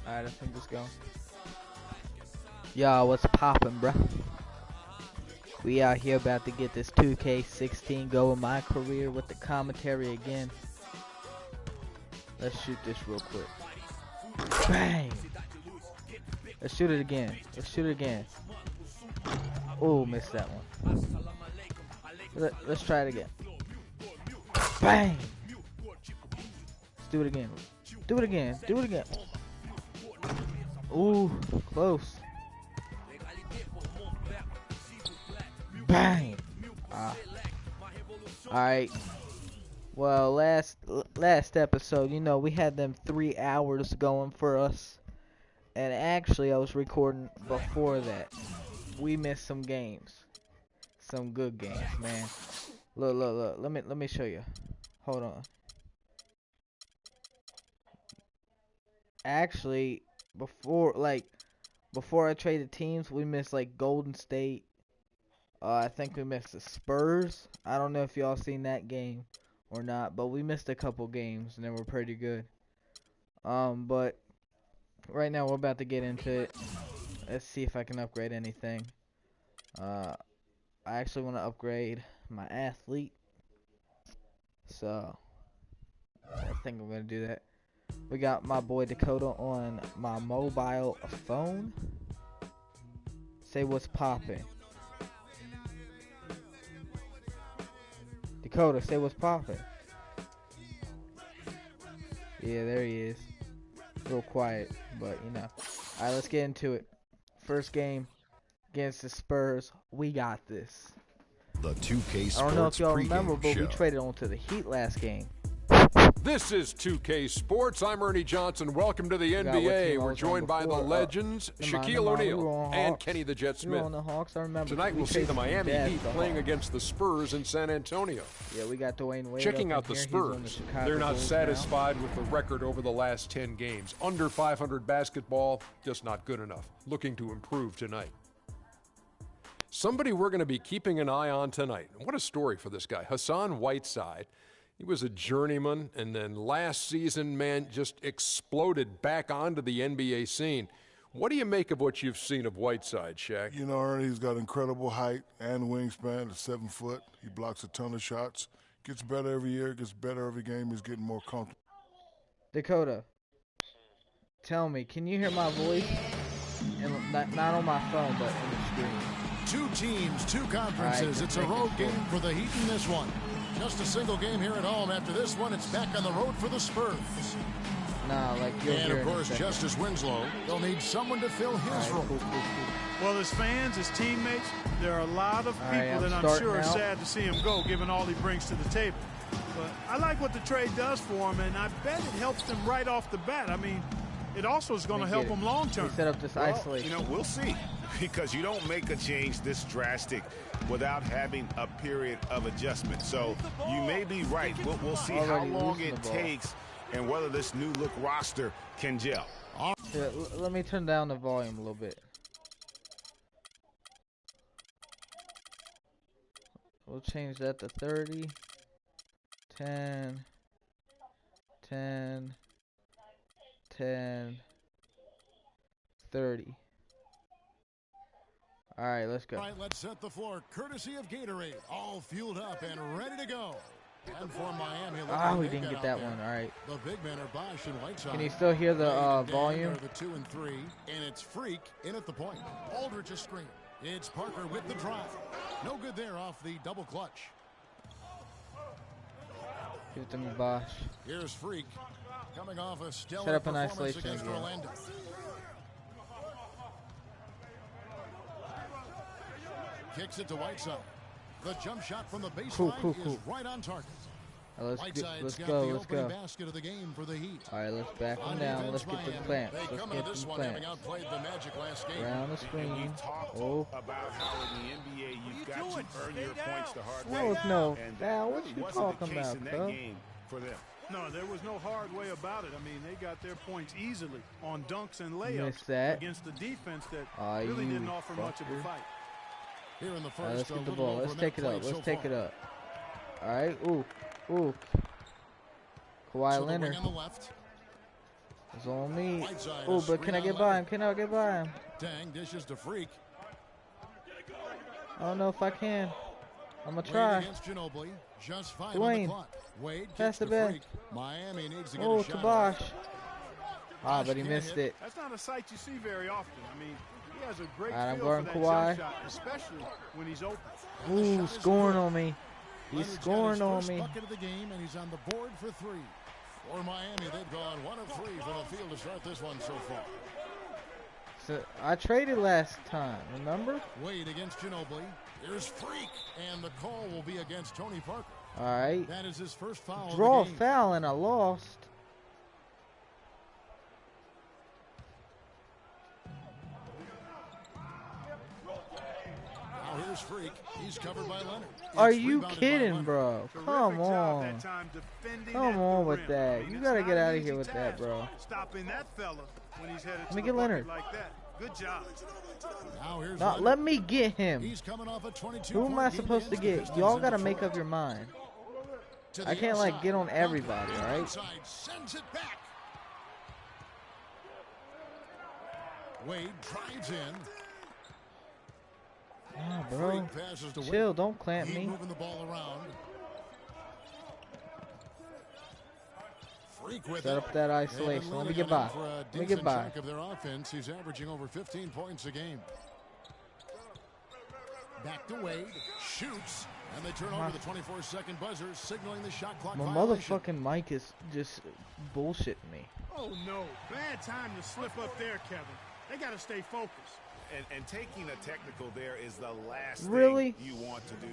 Alright, I think let's go. Y'all, what's poppin', bruh? We out here about to get this 2K16 going. My career with the commentary again. Let's shoot this real quick. Bang! Let's shoot it again. Let's shoot it again. Oh, missed that one. Let's try it again. Bang! Let's do it again. Do it again. Do it again. Ooh, close. Bang! Alright. Well, last episode, you know, we had them 3 hours going for us. And actually, I was recording before that. We missed some games. Some good games, man. Look. Let me show you. Hold on. Actually, before I traded teams, we missed like Golden State. I think we missed the Spurs. I don't know if y'all seen that game or not, but we missed a couple games and they were pretty good. But right now we're about to get into it. Let's see if I can upgrade anything. I actually want to upgrade my athlete, so I think I'm gonna do that. We got my boy Dakota on my mobile phone. Say what's poppin'. Dakota, say what's poppin'. Yeah, there he is. Real quiet, but you know. Alright, let's get into it. First game against the Spurs. We got this. The 2K Sports I don't know if y'all remember, but show. we traded onto the Heat last game. This is 2K Sports. I'm Ernie Johnson. Welcome to the NBA. We're joined by the legends, Shaquille O'Neal and Kenny the Jet Smith. On the Hawks. I remember Tonight we'll see the Miami Heat playing against the Spurs in San Antonio. Yeah, we got Dwayne Wade. Checking out the Spurs, they're not satisfied with the record over the last 10 games. Under 500 basketball, just not good enough. Looking to improve tonight. Somebody we're going to be keeping an eye on tonight. What a story for this guy. Hassan Whiteside. He was a journeyman, and then last season, man, just exploded back onto the NBA scene. What do you make of what you've seen of Whiteside, Shaq? You know, Ernie, he's got incredible height and wingspan at 7 foot. He blocks a ton of shots. Gets better every year, gets better every game. He's getting more comfortable. Dakota, tell me, can you hear my voice? And not on my phone, but on the screen. 2 teams, 2 conferences. It's a road game for the Heat in this one. Just a single game here at home. After this one, it's back on the road for the Spurs. Nah, like you'll and hear of course, Justice Winslow, they'll need someone to fill his role. Cool. Well, as fans, as teammates, there are a lot of people that I'm sure are sad to see him go, given all he brings to the table. But I like what the trade does for him, and I bet it helps them right off the bat. I mean, it also is going to help them long term. Set up this isolation. You know, we'll see, because you don't make a change this drastic without having a period of adjustment. So you may be right. We'll see how long it takes and whether this new look roster can gel. Here, let me turn down the volume a little bit. We'll change that to 30, 10, 10, 10, 30. All right, let's go. All right, let's set the floor. Courtesy of Gatorade, all fueled up and ready to go. And for Miami, we didn't get that one. All right. The big men are Bosch and Whiteside. Can you still hear the volume? The 2 and 3, and it's Freak in at the point. Aldridge a screen. It's Parker with the drive. No good there off the double clutch. Give it to me, Bosch. Here's Freak coming off a stellar Set up an performance isolation against again. Orlando. Kicks it to Whiteside. The jump shot from the baseline is right on target. Right, let's go. Basket of the game for the Heat. All right, let's back them down. Let's get the plants. Let's get the plants. Around the screen. Oh. About how in the NBA you've got to earn your points the hard way. No. Now, what you talking about, bro? For them. No, there was no hard way about it. I mean, they got their points easily on dunks and Missed layups that. against the defense that really didn't offer much of a fight. Here in the first, All right, let's get the ball. Let's take it up. Let's take it up. All right. Ooh. Kawhi Leonard. On the left. Let's It's on me. Whiteside Oh, is but can I get by him? Can I get by him? Dang dishes to Freak. I don't know if I can. I'm gonna try. Against Ginobili. Just 5 on Dwayne. the clock. Wade Pass gets the to ball. Freak. Miami needs to get Oh, a shot Kabosh. off. Ah, but he missed it. That's not a sight you see very often. I mean, he has a great I'm feel guarding for that Kawhi. jump shot, especially when he's open. Ooh, scoring on me. He's Leonard's scoring got on his me. first bucket of the game, and he's on the board for 3. For Miami, they've gone 1 of 3 from the field to start this one so far. So I traded last time, remember? Wade against Ginobili. Here's Freak, and the call will be against Tony Parker. All right. That is his first foul. Draw a of the game. foul and I lost. Now here's Freak. He's covered by Leonard. Are It's you rebounded by kidding, Leonard. bro? Come on. Come on with that. You gotta get out of here with that, bro. Stopping that fella when he's headed Let me to get the Leonard. bucket like that. Good job. Now here's No, Leonard. let me get him. He's coming off a 22 Who am I point supposed to lead against get? the Y'all Pistons gotta in make Detroit. up your mind. To the I can't like inside. get on everybody, all right? Outside, sends it back. Wade drives in. Nah, bro. Freak passes to Chill, Wade. don't clamp Heat me. moving the ball around. Freak with Set it. up that isolation. Let me get by. Let me get by. Of their offense. He's averaging over 15 points a game. Back to Wade. Shoots. And they turn over the 24-second buzzer, signaling the shot clock My violation. motherfucking mic is just bullshitting me. Oh, no. Bad time to slip up there, Kevin. They got to stay focused. And taking a technical there is the last Really? thing you want to do.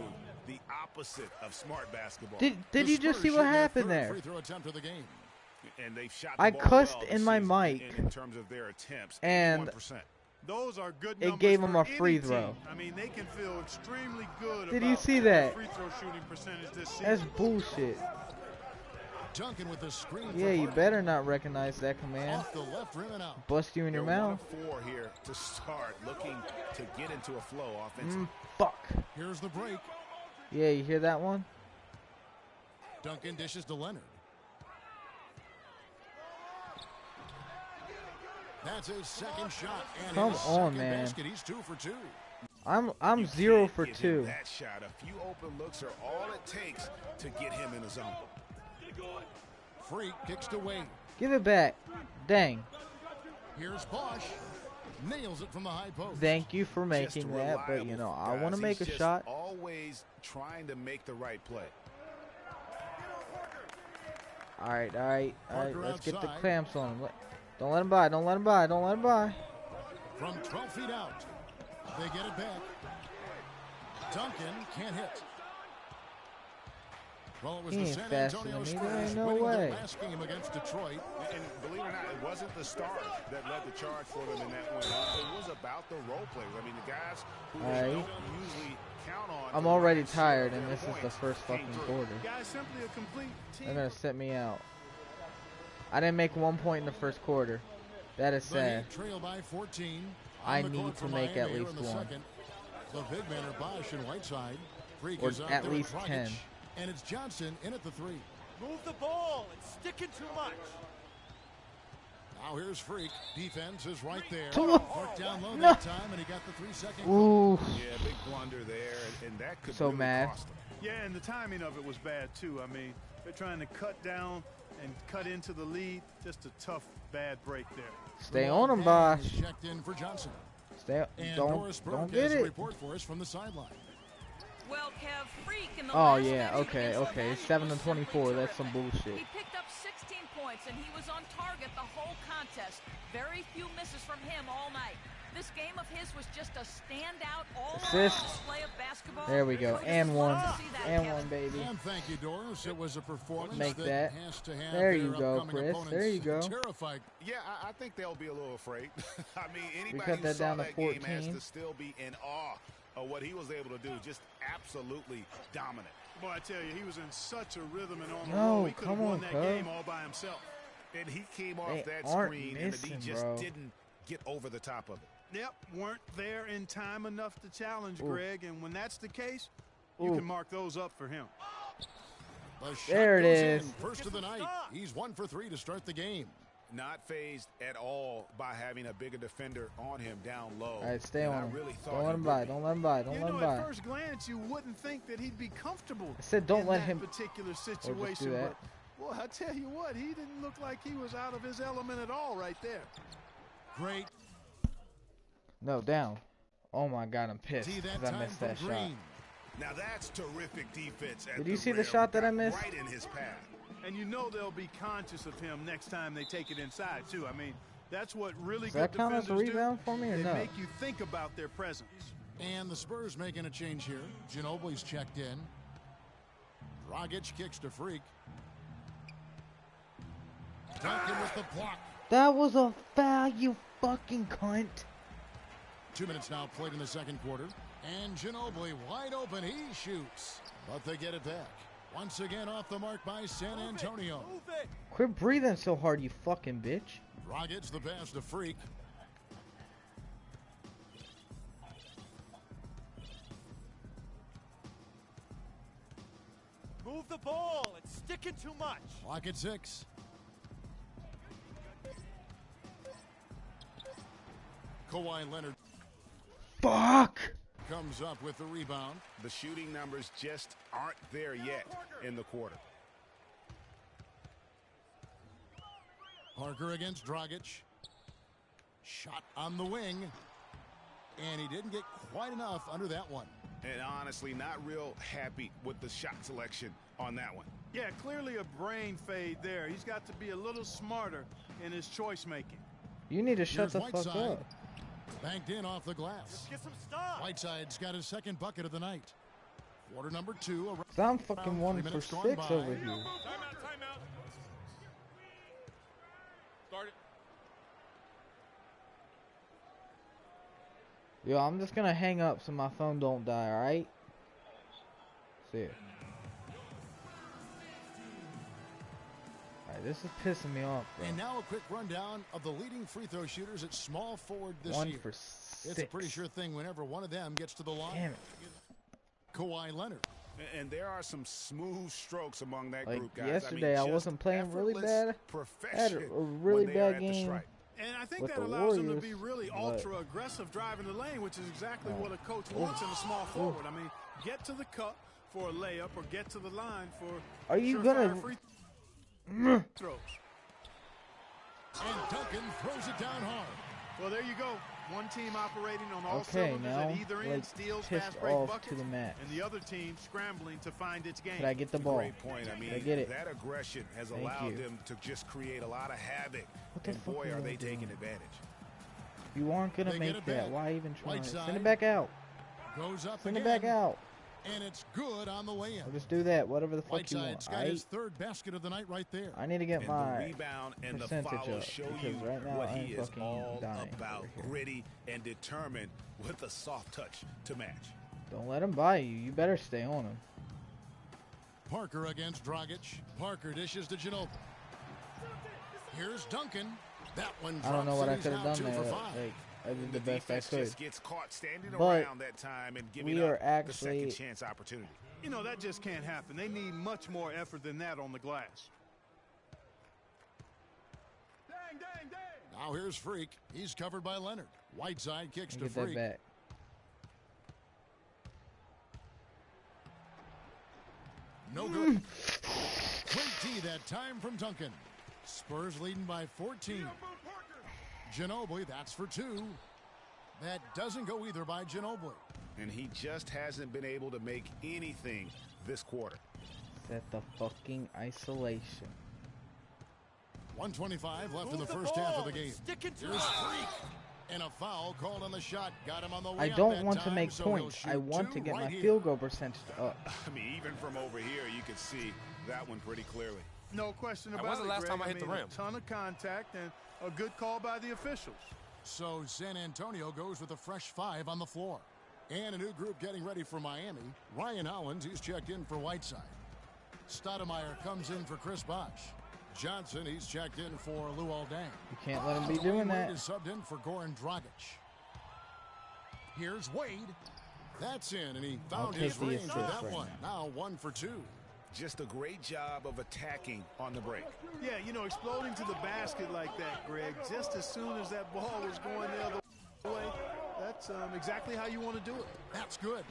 The opposite of smart basketball. Did The you just Spurs see what shooting their happened third there? Free throw attempt of the game. And they've shot the I ball cussed well in this my season mic. in terms of their attempts. And 81%. Those are good It numbers gave for him a free any throw. team. I mean, they can feel extremely good Did about you see their that? free throw shooting percentage this season. That's bullshit. Duncan with the screen. Yeah, for you Harden. better not recognize that command. Off the left rim and out. Bust you in your They're 1 mouth. of 4 here to start, looking to get into a flow offensively. Fuck. Here's the break. Yeah, you hear that one? Duncan dishes to Leonard. That's his second shot. And Come his on, second man. basket. He's 2 for 2. I'm You 0 can't for give him 2. That shot, a few open looks are all it takes to get him in the zone. Freak kicks to Wade. Give it back. Dang. Here's Bosch. Nails it from the high post. Thank you for Just making that, but you know, reliable, I want to guys. make a He's just shot. Always trying to make the right play. All right. Parker Let's get the outside. clamps on him. Don't let him by. Don't let him by. Don't let him by. From 12 feet out. They get it back. Duncan can't hit. Well, it was He the ain't San faster Antonio than me. There Spurs ain't no winning way. their last game against Detroit. And believe it or not, it wasn't the stars that led the charge for them in that win. It was about the role players. I mean, the guys who All they right. don't usually count on. I'm to already rise to tired, their and this is the points first came fucking through. quarter. Guys, simply a complete team. They're gonna set me out. I didn't make 1 point in the first quarter. That is The sad. Heat trail by 14. I On the need court to for make Miami at here least in the 1. second. The big men are Bosch and Whiteside. Freak Or is out at there least with Dragic, 10. And it's Johnson in at the 3. Move the ball. It's sticking too much. Now here's Freak. Defense is right there. Two. Worked down low No. that time, and he got the 3-second. Ooh. Yeah, big blunder there, and that could So really mad. cost them. Yeah, and the timing of it was bad, too. I mean, they're trying to cut down and cut into the lead. Just a tough, bad break there. Stay on him, Bosch. Checked in for Johnson. Stay. And Don't Doris Burke get has a it. report for us from the sideline. Well, Kev, Freak in the Oh last yeah. match Okay. against Okay. Magic 7 was to 24. simply That's some terrific. bullshit. He picked up 16 points and he was on target the whole contest. Very few misses from him all night. This game of his was just a standout all-around Assist. display of basketball. There we go. Just And love one. to see that, And Kevin. one, baby. And thank you, Doris. It was a performance Make that. has to have There their you go, upcoming Chris. opponents There you go. terrified. Yeah, I think they'll be a little afraid. I mean, anybody cut who that saw down to that game has 14. to still be in awe of what he was able to do. Just absolutely dominant. Boy, I tell you, he was in such a rhythm and on the No, roll. He could have come won on, that cuz. game all by himself. And he came off They that aren't screen, and the D missing, just bro. didn't get over the top of it. Yep, weren't there in time enough to challenge Ooh. Greg, and when that's the case, you Ooh. can mark those up for him. The shot There it goes is. in. First of the night. He's 1 for 3 to start the game. not phased at all by having a bigger defender on him down low. All right, stay on him. Really don't let him by. Don't let him by. Don't let him by. At first glance, you wouldn't think that he'd be comfortable. I said don't let him. Particular situation, but well, I tell you what, he didn't look like he was out of his element at all right there. Great. No, down. Oh my God, I'm pissed because I missed that shot. Now that's terrific defense. Did you see the shot that I missed? Right in his path. And you know they'll be conscious of him next time they take it inside too. I mean, that's what really good defenders do. Does that count as a rebound for me or no? They make you think about their presence. And the Spurs making a change here. Ginobili's checked in. Dragic kicks to Freak. Duncan with the block. That was a foul, you fucking cunt. 2 minutes now played in the second quarter. And Ginobili wide open. He shoots. But they get it back. Once again off the mark by San Antonio. Move it. Quit breathing so hard, you fucking bitch. Dragic the pass to Freak. Move the ball. It's sticking too much. Clock at 6. Kawhi Leonard. Fuck! Comes up with the rebound. The shooting numbers just aren't there yet in the quarter. Parker against Dragic. Shot on the wing. And he didn't get quite enough under that one. And honestly, not real happy with the shot selection on that one. Yeah, clearly a brain fade there. He's got to be a little smarter in his choice making. You need to shut the fuck up. Banked in off the glass. Let's get some stops. Whiteside's got his second bucket of the night. Quarter number 2. I'm fucking 1 for 6 over here. Timeout. Start it. Yo, I'm just gonna hang up so my phone don't die, alright? See ya. Alright, this is pissing me off, bro. And now a quick rundown of the leading free throw shooters at small forward this year. 1 for 6. It's a pretty sure thing whenever one of them gets to the line. Damn it. Kawhi Leonard. And there are some smooth strokes among that like group, guys. Yesterday, I wasn't playing really bad. I had a really bad game. And I think that allows them to be really ultra aggressive driving the lane, which is exactly what a coach wants in a small forward. I mean, get to the cup for a layup or get to the line for free throws. And Duncan throws it down hard. Well, there you go. One team operating on all cylinders at either end, steals, fast break buckets, to the mat. And the other team scrambling to find its game. Can I get the ball? Great point. I mean, get it? That aggression has allowed them to just create a lot of havoc. And boy, are they taking advantage. You aren't going to make that. Why even try? Whiteside send it back out. Goes up Send again. it back out. And it's good on the way in. I'll just do that. Whatever the fuck you want. Whiteside's got his third basket of the night right there. I need to get my the rebound and the percentage follow up show because you right now what I'm he is fucking all dying about. Gritty and determined with a soft touch to match. Don't let him buy you. You better stay on him. Parker against Dragic. Parker dishes to Ginobili. Here's Duncan. That one drops. I don't know what I could have done there. I did the best I could. Just gets caught standing but around that time and giving we are up actually the second chance opportunity. You know, that just can't happen. They need much more effort than that on the glass. Dang, dang, dang. Now here's Freak. He's covered by Leonard. Whiteside kicks to get Freak. That back. No good. Great D that time from Duncan. Spurs leading by 14. Ginobili, that's for 2. That doesn't go either by Ginobili. And he just hasn't been able to make anything this quarter. Set the fucking isolation. 1:25 left in the first half of the game. Here's Freak. And a foul called on the shot. Got him on the way. I don't want to make points. I want to get my field goal percentage up. I mean, even from over here, you could see that one pretty clearly. No question about it. When's the last time I hit the rim? A ton of contact and a good call by the officials. So San Antonio goes with a fresh 5 on the floor. And a new group getting ready for Miami. Ryan Hollins, he's checked in for Whiteside. Stoudemire comes in for Chris Bosh. Johnson, he's checked in for Luol Deng. You can't let him be doing that. Wade is subbed in for Goran Dragic. Here's Wade. That's in, and he found his range with that one. Now 1 for 2. Just a great job of attacking on the break. Yeah, you know, exploding to the basket like that, Greg, just as soon as that ball was going the other way, that's exactly how you want to do it. That's good.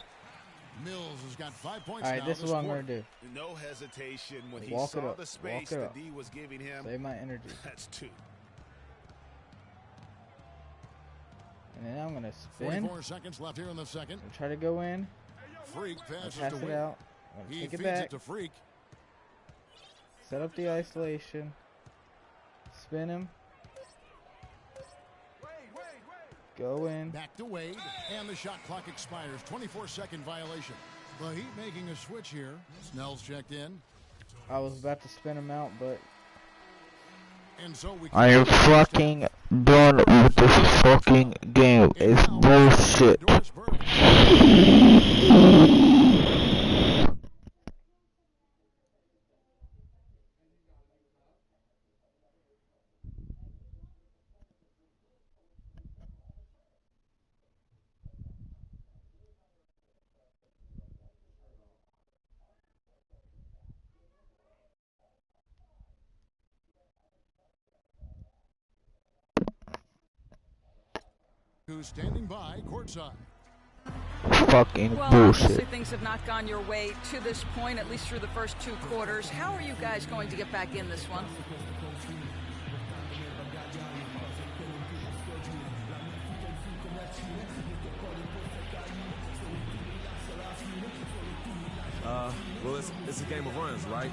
Mills has got 5 points. All right, this is what I'm going to do. No hesitation when he Walk saw the space that D was giving him. Save my energy. That's 2. And then I'm going to spin. 44 seconds left here in the second. Try to go in. Freak passes pass to it out. He take it feeds back. it to Freak. Set up the isolation. Spin him. Go in. Back to Wade. And the shot clock expires. 24-second violation. The Heat making a switch here. Snell's checked in. I was about to spin him out, but and so I am fucking done with this fucking game. It's bullshit. Who's standing by courtside. Fucking well, bullshit. Obviously things have not gone your way to this point, at least through the first 2 quarters. How are you guys going to get back in this one? Well, it's a game of runs, right?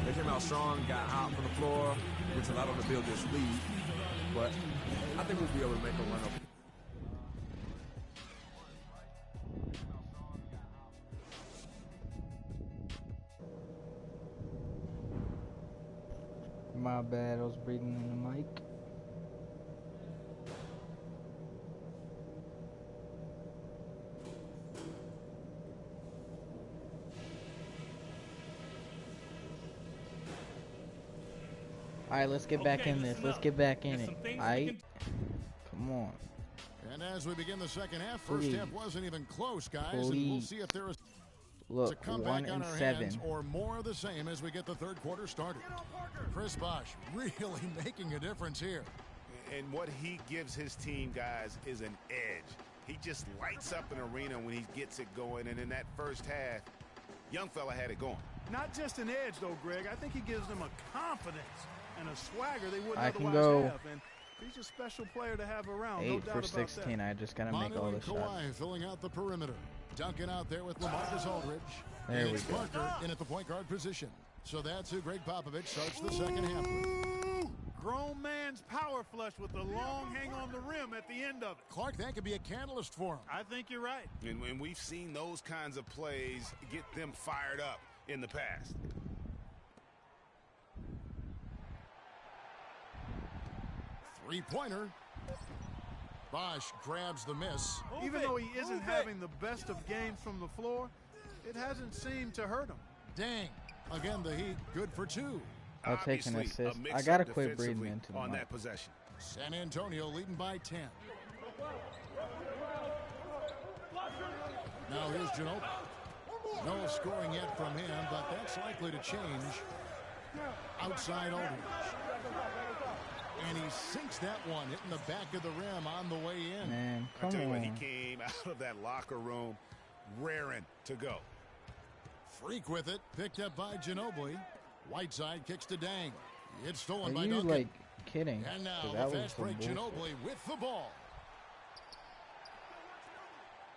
They came out strong, got hot from the floor, which allowed them to build this lead. But I think we'll be able to make a run up. My bad, I was breathing in the mic. Alright, let's get back in this. Let's get back in it. Alright? Come on. And as we begin the second half, first half wasn't even close, guys. And we'll see if there is a comeback on our hands or more of the same as we get the third quarter started. Chris Bosh really making a difference here. And what he gives his team, guys, is an edge. He just lights up an arena when he gets it going. And in that first half, young fella had it going. Not just an edge, though, Greg. I think he gives them a confidence and a swagger they wouldn't otherwise have. And he's a special player to have around. 8 no doubt for 16. About that. I just gotta make all the shots. Filling out the perimeter. Duncan out there with LaMarcus Aldridge. There we go. Parker in at the point guard position. So that's who Greg Popovich starts the second half with. Grown man's power flush with the long hang on the rim at the end of it. Clark, that could be a catalyst for him. I think you're right. And when we've seen those kinds of plays get them fired up in the past. Three-pointer. Bosh grabs the miss. Even though he isn't having the best of games from the floor, it hasn't seemed to hurt him. Dang. Again, the Heat good for 2. I'll take an assist. I gotta quit breathing into the on mic. that possession. San Antonio leading by 10. Now here's Ginobili. No scoring yet from him, but that's likely to change. Outside Aldridge. And he sinks that one, hitting the back of the rim on the way in. Man, come I tell you on. what, he came out of that locker room raring to go. Freak with it, picked up by Ginobili. Whiteside kicks to Dang. It's stolen by Are you Duncan. like kidding? And now That the was fast some break, bullshit. Ginobili with the ball.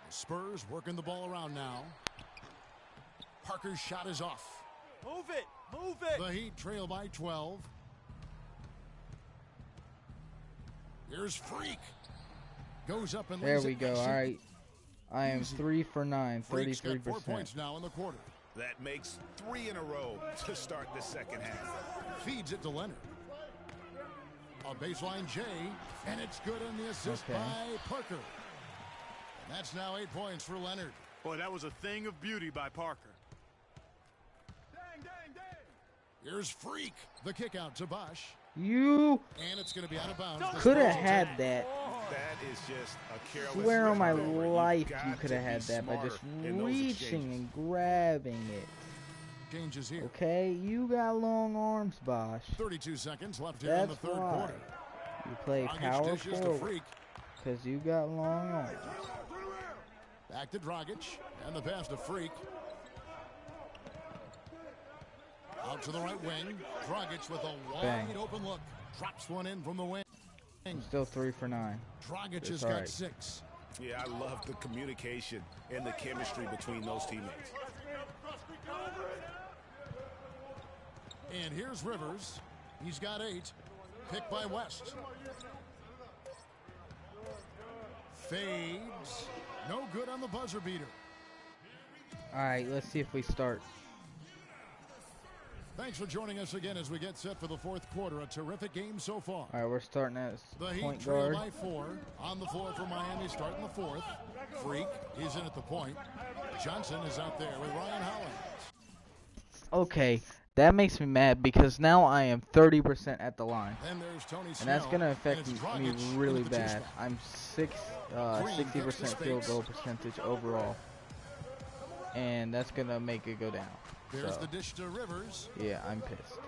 Spurs working the ball around now. Parker's shot is off. Move it! Move it! The Heat trail by 12. Here's Freak. Goes up and There lays we it go. nice. All right. I am 3 for 9, Freak's got 4 33%. points now in the quarter. That makes 3 in a row to start the second half. Feeds it to Leonard. A baseline J, and it's good on the assist by Parker. And that's now 8 points for Leonard. Boy, that was a thing of beauty by Parker. Here's Freak. The kick out to Bosh. You And it's going to be out of bounds. could have had that. That is just a careless. Swear on my turnover. life You've you got could to have be had that by smarter just in those reaching exchanges. and grabbing it. exchanges here. Okay, you got long arms, Bosh. 32 seconds left here in the third quarter. You play power forward because you got long arms. Back to Dragic, and the pass to Freak. Out to the right wing. Dragic with a wide open look. Drops one in from the wing. Still 3 for 9. Dragic has got 6. Yeah, I love the communication and the chemistry between those teammates. And here's Rivers. He's got 8. Picked by West. Fades. No good on the buzzer beater. All right, let's see if we start. Thanks for joining us again as we get set for the fourth quarter. A terrific game so far. All right, we're starting as the point Heat guard. trail by 4 on the floor for Miami, starting the fourth. Freak, he's in at the point. Johnson is out there with Ryan Hollins. Okay, that makes me mad because now I am 30% at the line, and that's going to affect me really bad. I'm 60% field goal percentage overall, and that's going to make it go down. There's so, the dish to Rivers. Yeah, I'm pissed.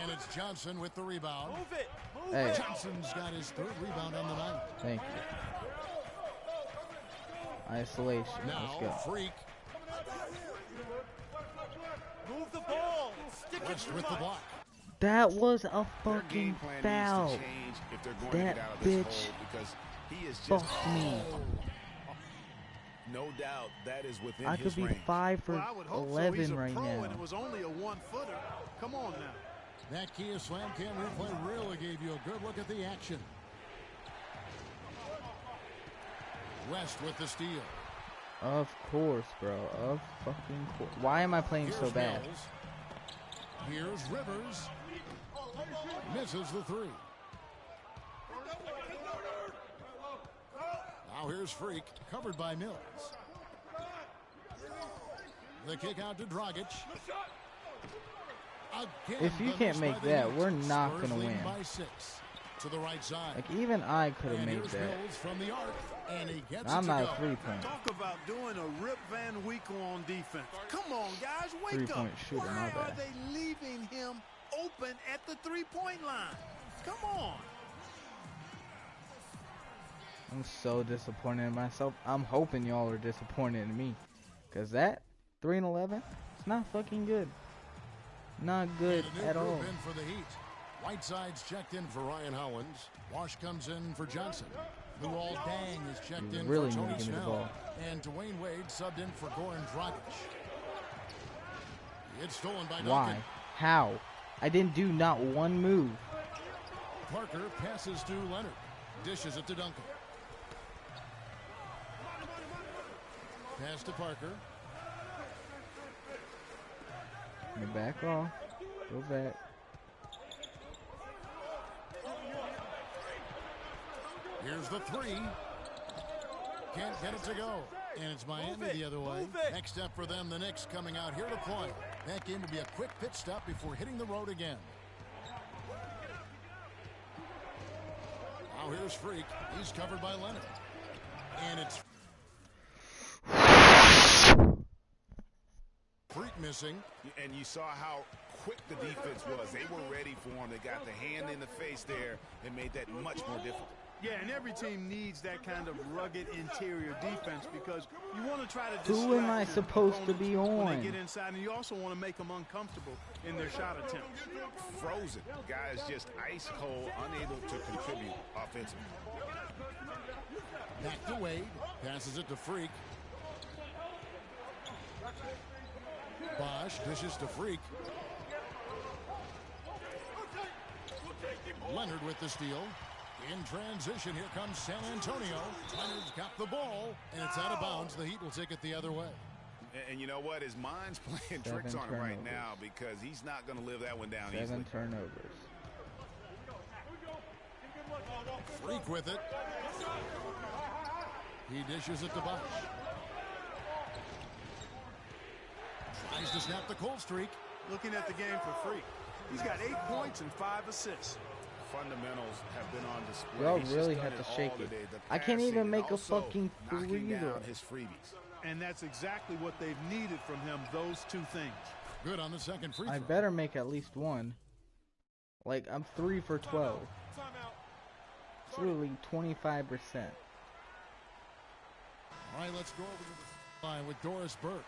And it's Johnson with the rebound. Move it. Move hey. it. Johnson's got his 3rd rebound on the night. Thank you. Isolation. Now, let's go. Freak. Move the ball. Stick West it with the block. That was a fucking foul. That bitch fucked me. No doubt that is within I could be 5 for 11 so. right now. And it was only a 1-footer. Come on now. That Kia Slam Cam replay really gave you a good look at the action. West with the steal. Of course, bro. Of fucking course. Why am I playing so bad? Here's Rivers. Misses the 3. Now here's Freak, covered by Mills. The kick out to Dragic. Again, if you can't make that, we're not going to win. By 6 to the right side. Like, even I could have made that. From the arc, and he gets I'm not a 3-point. Talk about doing a Rip Van Winkle on defense. Come on, guys, wake up. 3-point shooter, my bad. Why are they leaving him open at the 3-point line? Come on. I'm so disappointed in myself. I'm hoping y'all are disappointed in me. Because that 3 and 11, it's not fucking good. Not good at all. In for the Heat. Whiteside's checked in for Ryan Hollins. Wash comes in for Johnson. Luol Deng is checked in really for Tony need to give me the Snell. ball. And Dwayne Wade subbed in for Goran Dragic. It's stolen by Duncan. Why? How? I didn't do not one move. Parker passes to Leonard. Dishes it to Duncan. Pass to Parker. Back off. Go back. Here's the 3. Can't get it to go. And it's Miami the other way. Next step for them, the Knicks coming out here to play. That game will be a quick pit stop before hitting the road again. Now here's Freak. He's covered by Leonard. And it's Freak missing. And you saw how quick the defense was. They were ready for him. They got the hand in the face there and made that much more difficult. Yeah, and every team needs that kind of rugged interior defense because you want to try to distract who am I supposed to be on? When they get inside, and you also want to make them uncomfortable in their shot attempts. Frozen. Guys just ice cold, unable to contribute offensively. Back to Wade. Passes it to Freak. Bosh dishes to Freak. Leonard with the steal. In transition, here comes San Antonio. Leonard's got the ball, and it's out of bounds. The Heat will take it the other way. And you know what? His mind's playing tricks on him right now because he's not going to live that one down easily. 7 turnovers. Freak with it. He dishes it to Bosh. Tries to snap the cold streak. Looking at the game for Freak, he's got 8 points and 5 assists. fundamentals have been on display. Y'all really have to shake it. I can't even make a fucking free throw. His freebies. And that's exactly what they've needed from him, those two things. Good on the second free throw. I better make at least one. Like, I'm 3 for 12. It's literally 25%. All right, let's go over to the line with Doris Burke.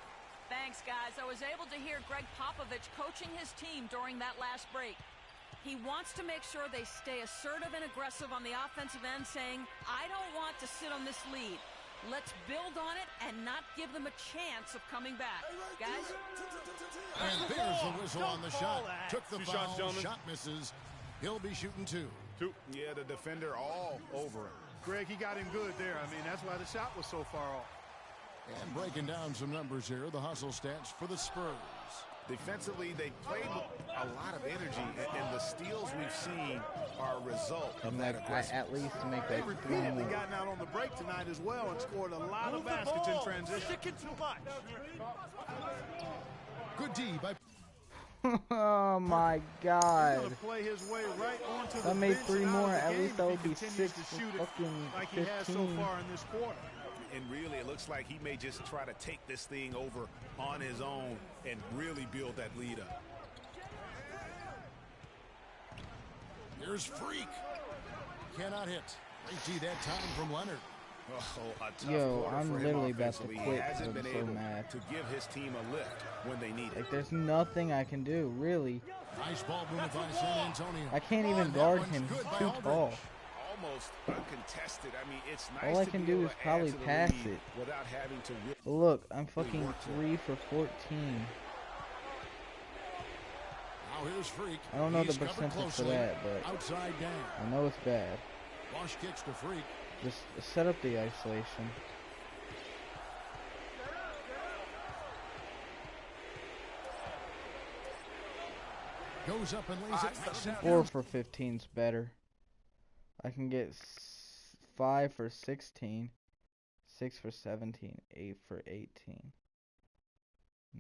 Thanks, guys. I was able to hear Greg Popovich coaching his team during that last break. He wants to make sure they stay assertive and aggressive on the offensive end, saying, I don't want to sit on this lead. Let's build on it and not give them a chance of coming back. Guys? And there's the whistle on the shot. Took the foul. Shot misses. He'll be shooting two. Yeah, the defender all over him. Greg, he got him good there. I mean, that's why the shot was so far off. And breaking down some numbers here, the hustle stats for the Spurs. Defensively, they played with a lot of energy, and the steals we've seen are a result of that aggressiveness. At least to make They've that repeatedly gotten out on the break tonight as well and scored a lot of baskets in transition. Sticking too much. Good D by... Oh my God. Play his way right onto I made 3 more. At least that would be 6 for fucking like he has so 15. far in this quarter. And really, it looks like he may just try to take this thing over on his own and really build that lead up. Here's Freak. Cannot hit. Great D that time from Leonard. Yo, I'm literally about to quit He because hasn't I'm been so able mad. to give his team a lift when they need it. Like, there's nothing I can do, really. Nice ball movement by San Antonio. I can't even guard him. He's too tall. Almost uncontested. I mean, it's nice All I to can be do able is to add probably to the pass lead it. without having to Look, I'm fucking 3 for 14. Now here's Freak. I don't know He's the covered percentage for closely. that, but Outside down. I know it's bad. Bosch kicks to Freak. Just set up the isolation. Goes up and lays it. 4 for 15's better. I can get 5 for 16, 6 for 17, 8 for 18,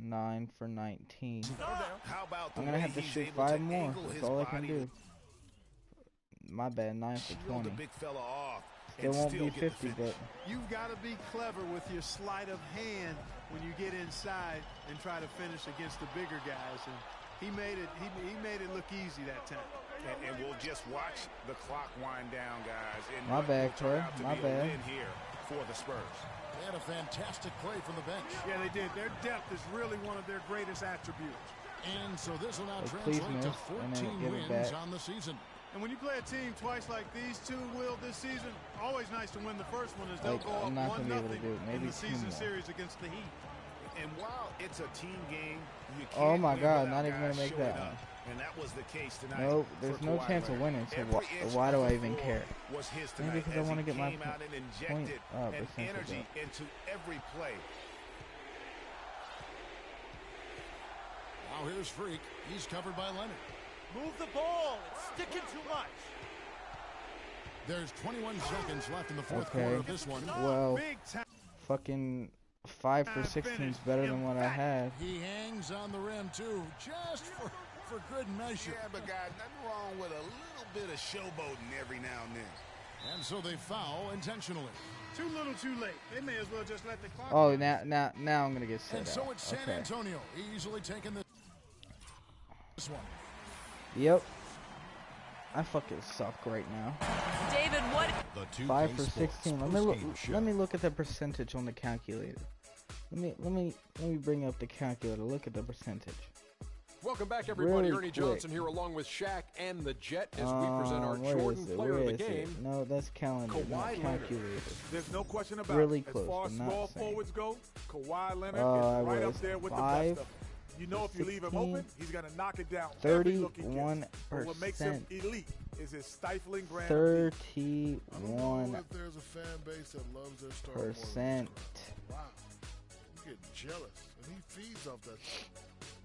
9 for 19. How about I'm gonna have to shoot 5 more. That's all I can do. My bad, 9 for 20. Still won't be 50, but You've got to be clever with your sleight of hand when you get inside and try to finish against the bigger guys. And he made it look easy that time. And we'll just watch the clock wind down, guys. And my bad, Troy. My bad. Here for the Spurs. They had a fantastic play from the bench. Yeah, they did. Their depth is really one of their greatest attributes. And so this will now Please translate to miss, 14 wins on the season. And when you play a team twice like these two will this season, always nice to win the first one as they'll Like, go up I'm not gonna be able to 1-0 do it. Maybe in the 2 season more. series against the Heat. And while it's a team game, you can't Oh my win God, without not even gonna guys make showing that up. one. And that was the case tonight. Nope, there's for no Kawhi chance of Leonard. winning, so Every inch why of do the I even floor care? Was his Maybe tonight because I as want to he get my came out and point injected an percentage energy up. into every play. Now here's Freak. He's covered by Leonard. Move the ball. It's sticking too much. There's 21 seconds left in the fourth quarter of this one. Well, fucking 5 for 16 is better than what I had. He hangs on the rim, too, just for good measure. Yeah, but guys, nothing wrong with a little bit of showboating every now and then. And so they foul intentionally. Too little, too late. They may as well just let the clock. Oh, now I'm gonna get set And so out. it's San Antonio easily taking this one. Yep. I fucking suck right now. David, what? 5 for 16. Let me look at the percentage on the calculator. Let me bring up the calculator. Look at the percentage. Welcome back, everybody. Really Ernie quick. Johnson here, along with Shaq and the Jet, as we present our where Jordan is it? Player Where of the is it? Game. No, that's calendar, not Kawhi Leonard. calculator. There's no question about Really it. close, As far but as not small same. forwards go, Kawhi Leonard I is right was up there with 5 the best of them. You know, if you leave him 16, open, he's going to knock it down every look he gets. But what makes him 31%. elite is his stifling brand of defense. 31%. If there's a fan base that loves their star more than this crowd. Wow, I'm getting jealous, and he feeds off that.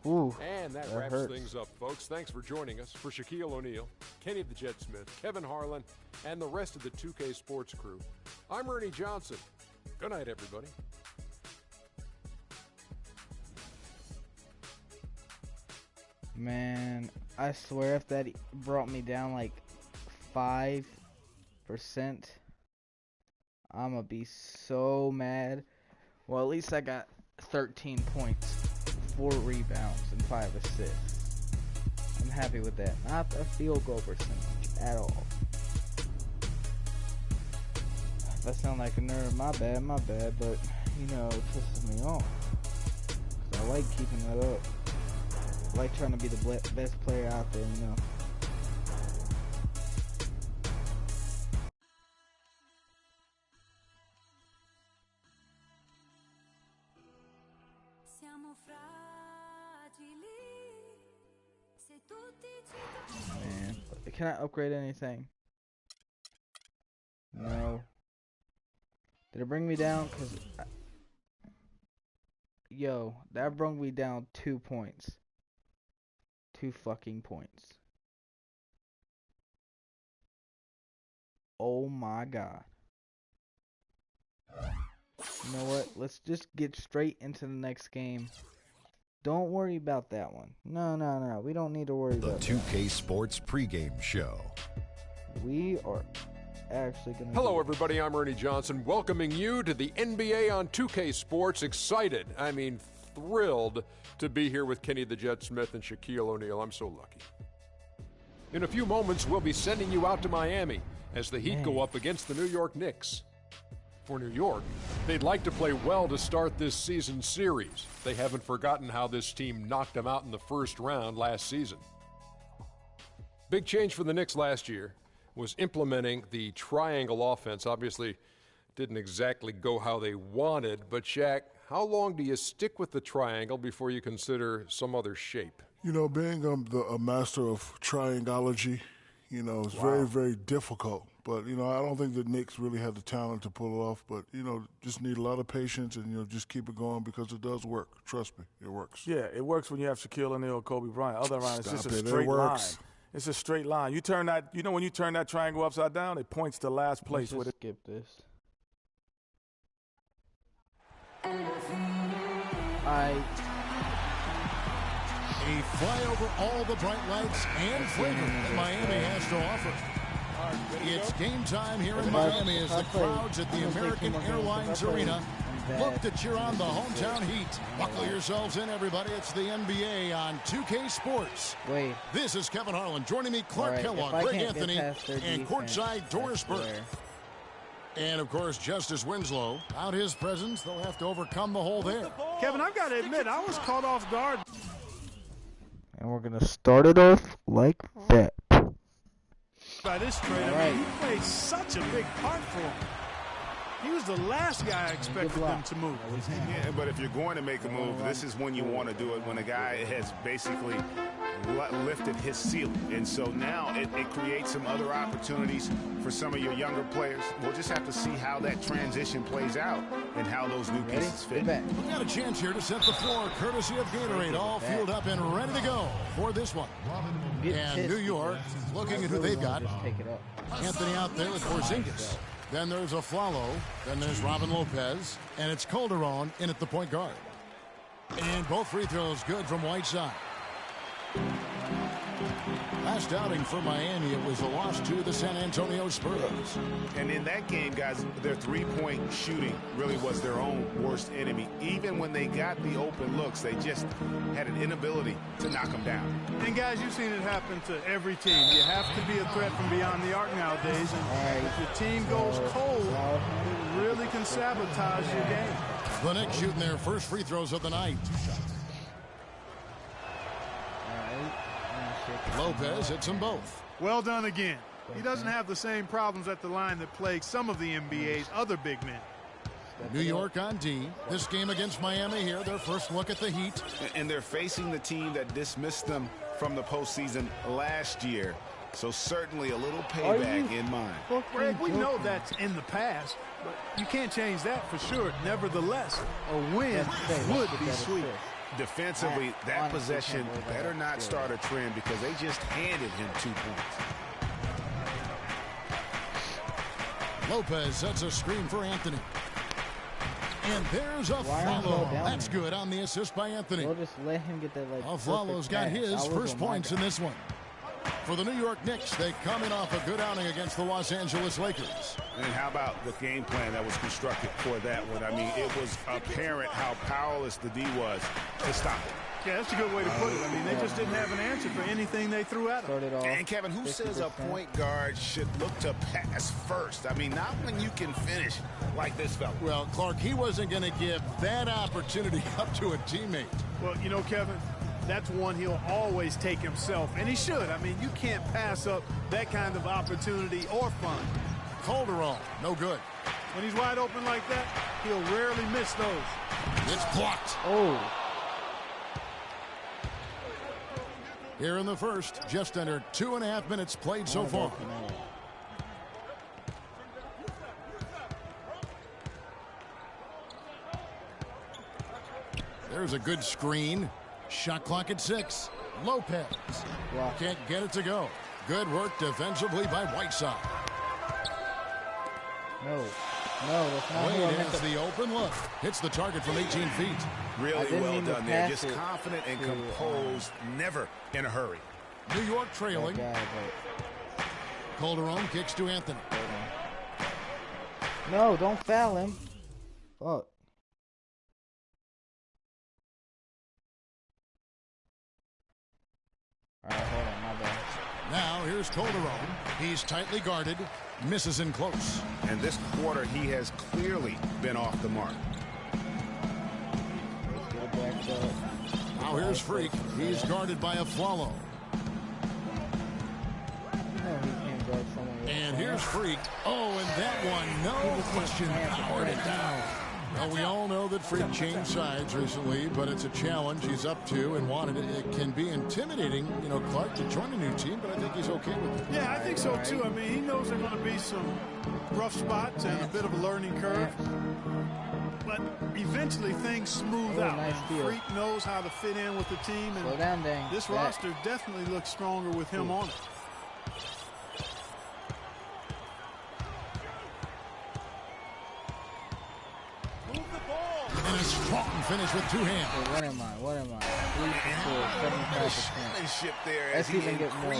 Ooh, And that wraps hurts. things up, folks. Thanks for joining us. For Shaquille O'Neal, Kenny the Jet Smith, Kevin Harlan, and the rest of the 2K Sports crew, I'm Ernie Johnson. Good night, everybody. Man, I swear if that brought me down like 5%. I'm going to be so mad. Well, at least I got 13 points, 4 rebounds, and 5 assists. I'm happy with that. Not a field goal percentage at all. If I sound like a nerd, my bad, but, you know, it pisses me off. 'Cause I like keeping that up. I like trying to be the best player out there, you know. Man, can I upgrade anything? No. Did it bring me down? Yo, that brought me down 2 points. 2 fucking points. Oh my god. You know what? Let's just get straight into the next game. Don't worry about that one. No. We don't need to worry about the 2K Sports pregame show. We are actually going to... Hello, everybody. I'm Ernie Johnson, welcoming you to the NBA on 2K Sports. Excited, thrilled to be here with Kenny the Jet Smith and Shaquille O'Neal. I'm so lucky. In a few moments, we'll be sending you out to Miami as the Heat go up against the New York Knicks. For New York, they'd like to play well to start this season series. They haven't forgotten how this team knocked them out in the first round last season. Big change for the Knicks last year was implementing the triangle offense. Obviously, didn't exactly go how they wanted, but Shaq, how long do you stick with the triangle before you consider some other shape? You know, being a master of triangology, you know, it's very, very difficult. But, you know, I don't think the Knicks really had the talent to pull it off. But, you know, just need a lot of patience and, you know, just keep it going because it does work. Trust me, it works. Yeah, it works when you have Shaquille O'Neal, Kobe Bryant. Other line, it's just a straight line. It's a straight line. You turn that, you know, when you turn that triangle upside down, it points to last place with it. Skip this. A flyover all the bright lights and flavor that Miami has to offer. It's game time here in Miami as the crowds at the American Airlines Arena look to cheer on the hometown Heat. Buckle yourselves in, everybody. It's the NBA on 2K Sports. This is Kevin Harlan. Joining me, Clark Kellogg, Greg Anthony, and courtside Doris Burke. And, of course, Justice Winslow. Without his presence, they'll have to overcome the hole there. Kevin, I've got to admit, I was caught off guard. And we're going to start it off like that. By this trade, I mean, he played such a big part for him. He was the last guy I expected them to move. Yeah, but if you're going to make a move, this is when you want to do it, when a guy has basically lifted his ceiling. And so now it creates some other opportunities for some of your younger players. We'll just have to see how that transition plays out and how those new pieces fit. We've got a chance here to set the floor, courtesy of Gatorade, all fueled up and ready to go for this one. And New York, looking at who they've got. Anthony out there with Porzingis. Then there's Aflalo. Then there's Robin Lopez. And it's Calderon in at the point guard. And both free throws good from Whiteside. Last outing for Miami, it was a loss to the San Antonio Spurs. And in that game, guys, their three-point shooting really was their own worst enemy. Even when they got the open looks, they just had an inability to knock them down. And, guys, you've seen it happen to every team. You have to be a threat from beyond the arc nowadays. And if your team goes cold, it really can sabotage your game. The Knicks shooting their first free throws of the night. Lopez hits them both. Well done again. He doesn't have the same problems at the line that plague some of the NBA's other big men. New York on D. This game against Miami here, their first look at the Heat. And they're facing the team that dismissed them from the postseason last year. So certainly a little payback in mind. Well, Greg, we know that's in the past, but you can't change that for sure. Nevertheless, a win would be sweet. Defensively, that possession better not start a trend because they just handed him 2 points. Lopez sets a screen for Anthony. And there's a follow. That's good on the assist by Anthony. We'll just let him get that. Aflalo's got his first points in this one. For the New York Knicks, they come in off a good outing against the Los Angeles Lakers. And how about the game plan that was constructed for that one? I mean, it was apparent how powerless the D was to stop it. Yeah, that's a good way to put it. I mean, they just didn't have an answer for anything they threw at them. And, Kevin, who says a point guard should look to pass first? I mean, not when you can finish like this fella. Well, Clark, he wasn't going to give that opportunity up to a teammate. Well, you know, Kevin, that's one he'll always take himself, and he should. I mean, you can't pass up that kind of opportunity or fun. Calderon, no good. When he's wide open like that, he'll rarely miss those. It's blocked. Oh. Here in the first, just under 2.5 minutes played so far. There's a good screen. Shot clock at 6. Lopez can't get it to go. Good work defensively by Whiteside. No, that's not Wade has the open look. Hits the target from 18 feet. Really well done there. Just confident and composed, never in a hurry. New York trailing. Calderon kicks to Anthony. No, don't foul him. Fuck. Alright, hold on, my bad. Now here's Calderon. He's tightly guarded. Misses in close. And this quarter, he has clearly been off the mark. Let's get it back up. Now here's Freak. He's guarded by a Flalo. And here's Freak. Oh, and that one, no question, powered it down. Well, we all know that Freak changed sides recently, but it's a challenge he's up to and wanted it. It can be intimidating, you know, Clark, to join a new team, but I think he's okay with it. Yeah, I think so, too. I mean, he knows there are going to be some rough spots and a bit of a learning curve. But eventually things smooth out. Nice Freak knows how to fit in with the team. And slow down, dang. This roster definitely looks stronger with him on it. And a strong finish with two hands. Hey, what am I? 3 for 4, 75%. There Let's even get more,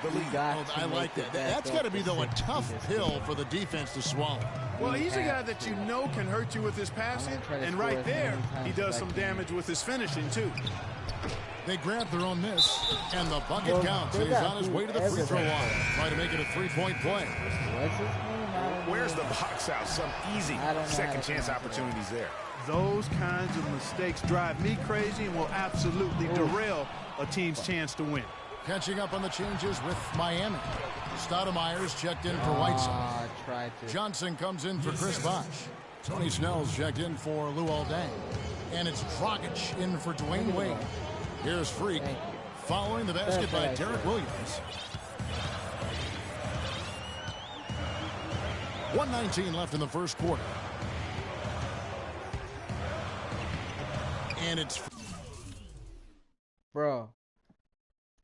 bro. I like that. That's got to be, though, a tough pill for the defense to swallow. Well, he's a guy that you know can hurt you with his passing, and right there, he does some damage with his finishing, too. They grab their own miss, and the bucket counts. He's on his way to the free throw line, trying to make it a 3-point play. Where's the box out? Some easy second chance opportunities there. Those kinds of mistakes drive me crazy and will absolutely derail a team's chance to win. Catching up on the changes with Miami. Stoudemire's checked in for Whiteside. Johnson comes in for Chris Bosh. Tony Snell's checked in for Luol Deng. And it's Dragic in for Dwayne Wade. Here's Freak. Following the basket by Derek Williams. 1:19 left in the first quarter. And it's... Bro.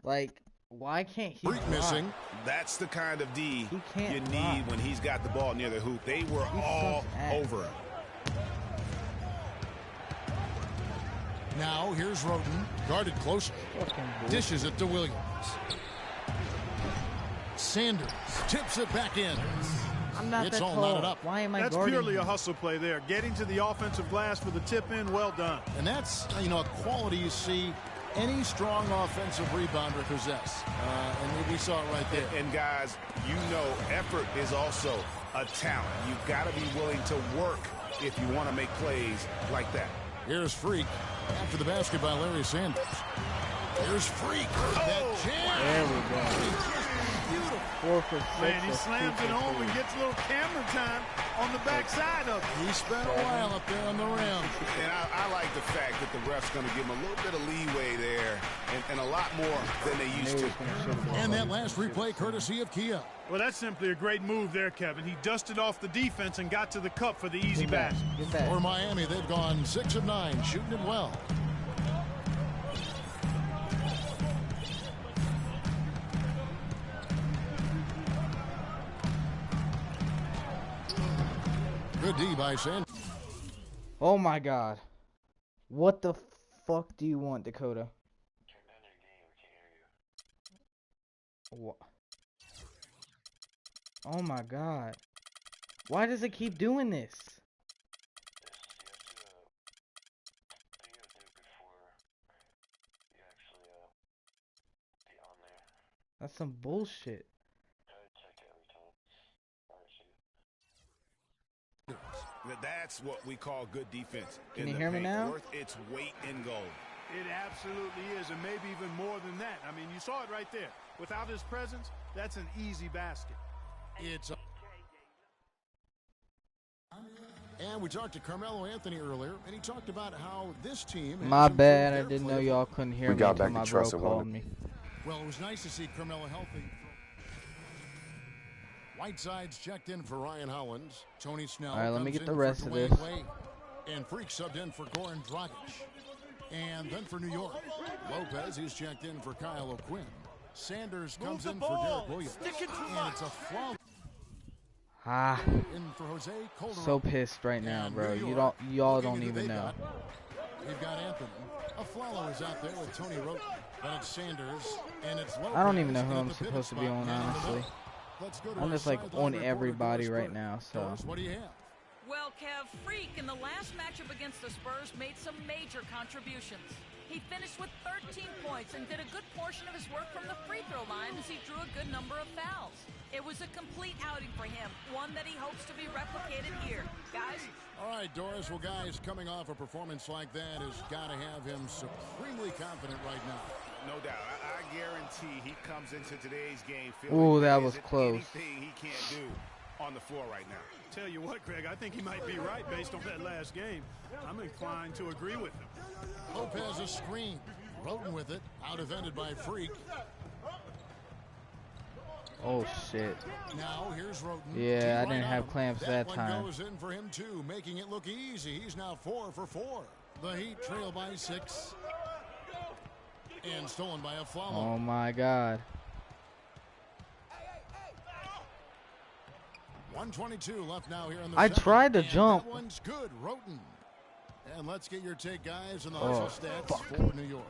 Like, why can't he Freak missing. That's the kind of D you need block when he's got the ball near the hoop. They were all over him. Now here's Roden, guarded closer. Dishes it to Williams. Sanders tips it back in. I'm not it's that all tall. knotted up. Why am I That's guarding purely him? a hustle play there. Getting to the offensive glass for the tip in, well done. And that's, you know, a quality you see any strong offensive rebounder possess. And we saw it right there. And guys, you know, effort is also a talent. You've got to be willing to work if you want to make plays like that. Here's Freak after the basket by Larry Sanders. Here's Freak. That jam. There we go. 4 for 6. Man, he slams it home and gets a little camera time on the backside of it. He spent a while up there on the rim. And I like the fact that the ref's going to give him a little bit of leeway there and a lot more than they used to. And that last replay courtesy of Kia. Well, that's simply a great move there, Kevin. He dusted off the defense and got to the cup for the easy basket. For Miami, they've gone 6 of 9, shooting it well. Good D by Sanders. Oh my God. What the fuck do you want, Dakota? Oh my God. Why does it keep doing this? That's some bullshit. That's what we call good defense. Can you hear me now? Worth its weight in gold. It absolutely is, and maybe even more than that. I mean, you saw it right there. Without his presence, that's an easy basket. And we talked to Carmelo Anthony earlier, and he talked about how this team. My bad, I didn't know y'all couldn't hear me until my bro called me. Well, it was nice to see Carmelo healthy. Whiteside's checked in for Ryan Hollins. Tony Snell. All right, let me get the rest of this. And Freak subbed in for Goran Dragic. And then for New York, Lopez is checked in for Kyle O'Quinn. Sanders comes in for Derek Williams. And it's a flaw. In for Jose Calderon. So pissed right now, bro. Y'all don't even know. We've got Anthony. Aflalo is out there with Tony Roten. Then it's Sanders, and it's Lopez. I don't even know who I'm supposed to be on, honestly. I'm just like on everybody right now, so. What do you have? Well, Kev, Freak in the last matchup against the Spurs made some major contributions. He finished with 13 points and did a good portion of his work from the free throw line as he drew a good number of fouls. It was a complete outing for him, one that he hopes to be replicated here. Guys? All right, Doris. Well, guys, coming off a performance like that has got to have him supremely confident right now. No doubt. I guarantee he comes into today's game feeling ooh, that was close. Anything he can't do on the floor right now. Tell you what, Greg, I think he might be right based on that last game. I'm inclined to agree with him. Lopez a screen. Roten with it. Out-defended by Freak. Oh, shit. Now, here's Roten. Yeah, I didn't have clamps that one time. Goes in for him, too, making it look easy. He's now 4 for 4. The Heat trail by 6. And stolen by Aflalo. Oh, my God. 1:22 left now here in the I second. tried to jump. That one's good, Roten. And let's get your take, guys, on the hustle stats for New York.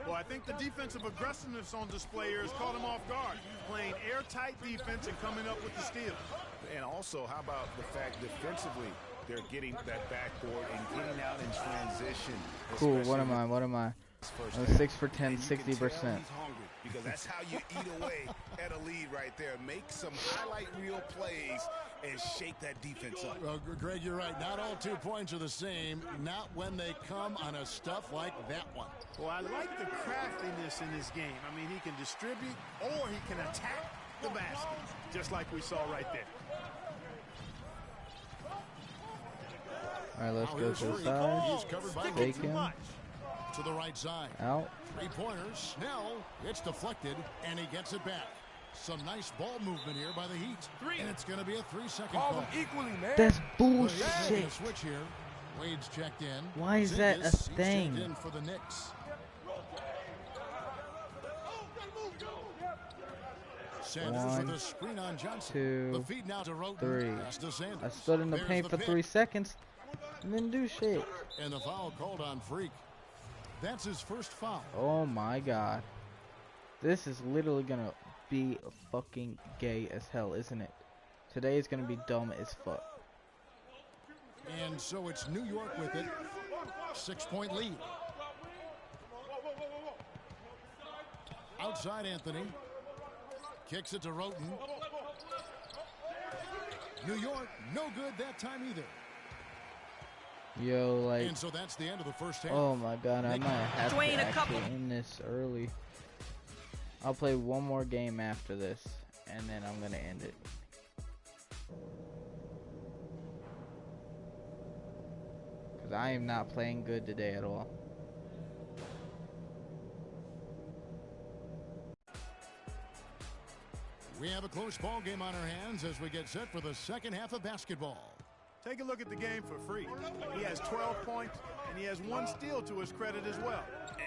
Well, I think the defensive aggressiveness on display here has caught him off guard. Playing airtight defense and coming up with the steal. And also, how about the fact defensively, they're getting that backboard and getting out in transition. Cool, what am I? 6 for 10, 60%. Because that's how you eat away at a lead right there. Make some highlight reel plays and shake that defense up. Well, Greg, you're right. Not all 2 points are the same. Not when they come on a stuff like that one. Well, I like the craftiness in his game. I mean, he can distribute or he can attack the basket, just like we saw right there. All right, let's go to the side. He's covered by Fake him. To the right side. Out. 3-pointers. Snell. It's deflected, and he gets it back. Some nice ball movement here by the Heat. And it's going to be a 3-second call. Equally, man. That's bullshit. Switch here. Wade's checked in. Why is that a thing? He's checked in for the Knicks. Sanders with a screen on Johnson. 2, the feed now to Roten. 3. To I stood in the paint for 3 seconds and didn't do shit. And the foul called on Freak. That's his first foul. Oh my God. This is literally gonna be fucking gay as hell, isn't it? Today is gonna be dumb as fuck. And so it's New York with it. 6-point lead. Outside Anthony. Kicks it to Roten. New York, no good that time either. Yo, like, and so that's the end of the first half. Oh my God, I might have to actually end this early. I'll play one more game after this, and then I'm gonna end it. Because I am not playing good today at all. We have a close ball game on our hands as we get set for the second half of basketball. Take a look at the game for Freak. He has 12 points, and he has 1 steal to his credit as well.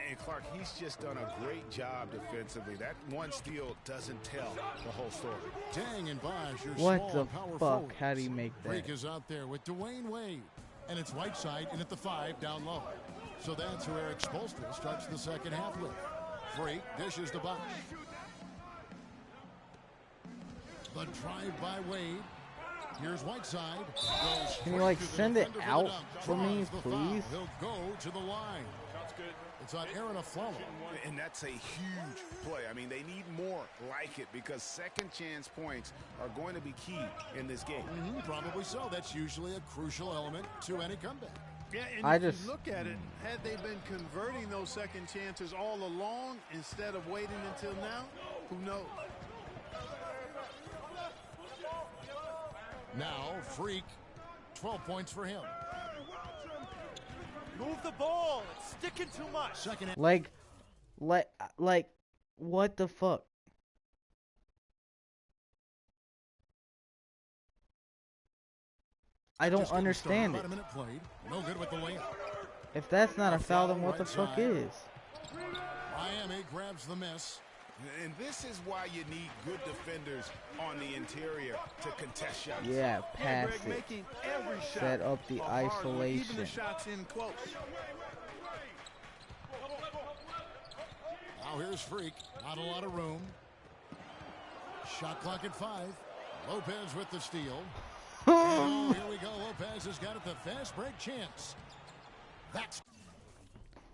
And Clark, he's just done a great job defensively. That 1 steal doesn't tell the whole story. Dang and Bosh, your what small the and power fuck? forwards. How do you make that? Freak is out there with Dwayne Wade. And it's Whiteside in at the 5 down low. So that's who Eric Spoelstra starts the second half with. Freak dishes to Bosh. The drive by Wade. Here's Whiteside. Can you like send it out for me, please? He'll go to the line. It's on Aaron Aflalo. And that's a huge play. I mean, they need more like it because second chance points are going to be key in this game. Probably so. That's usually a crucial element to any comeback. Yeah, and if you look at it, had they been converting those second chances all along instead of waiting until now, who knows? Now, Freak, 12 points for him. Move the ball. It's sticking too much. Second. Like, what the fuck? I don't understand it. No good with the layup. If that's not a foul, then what the fuck is? Miami grabs the miss. And this is why you need good defenders on the interior to contest shots. Yeah, pass it. Making every shot Set up the isolation. Even the shots in close. Now here's Freak. Not a lot of room. Shot clock at 5. Lopez with the steal. Oh, here we go. Lopez has got it. The fast break chance. That's.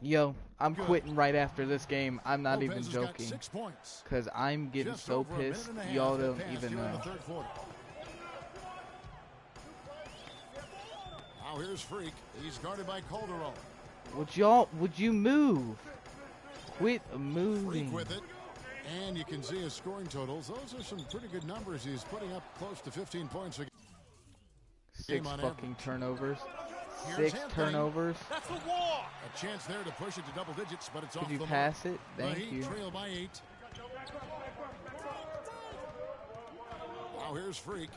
Yo, I'm quitting right after this game. I'm not Lopez even joking. 6 points. Because I'm getting Just so over a pissed. minute and a half Y'all to don't pass even here in know. the third quarter. Now here's Freak. He's guarded by Calderon. Would you move? Quit moving. Freak with it. And you can see his scoring totals. Those are some pretty good numbers. He's putting up close to 15 points a game. 6 fucking turnovers. 6 turnovers. That's a walk. A chance there to push it to double digits, but it's off Could the you mark. pass it? Thank you. Trail by 8. Now here's Freak.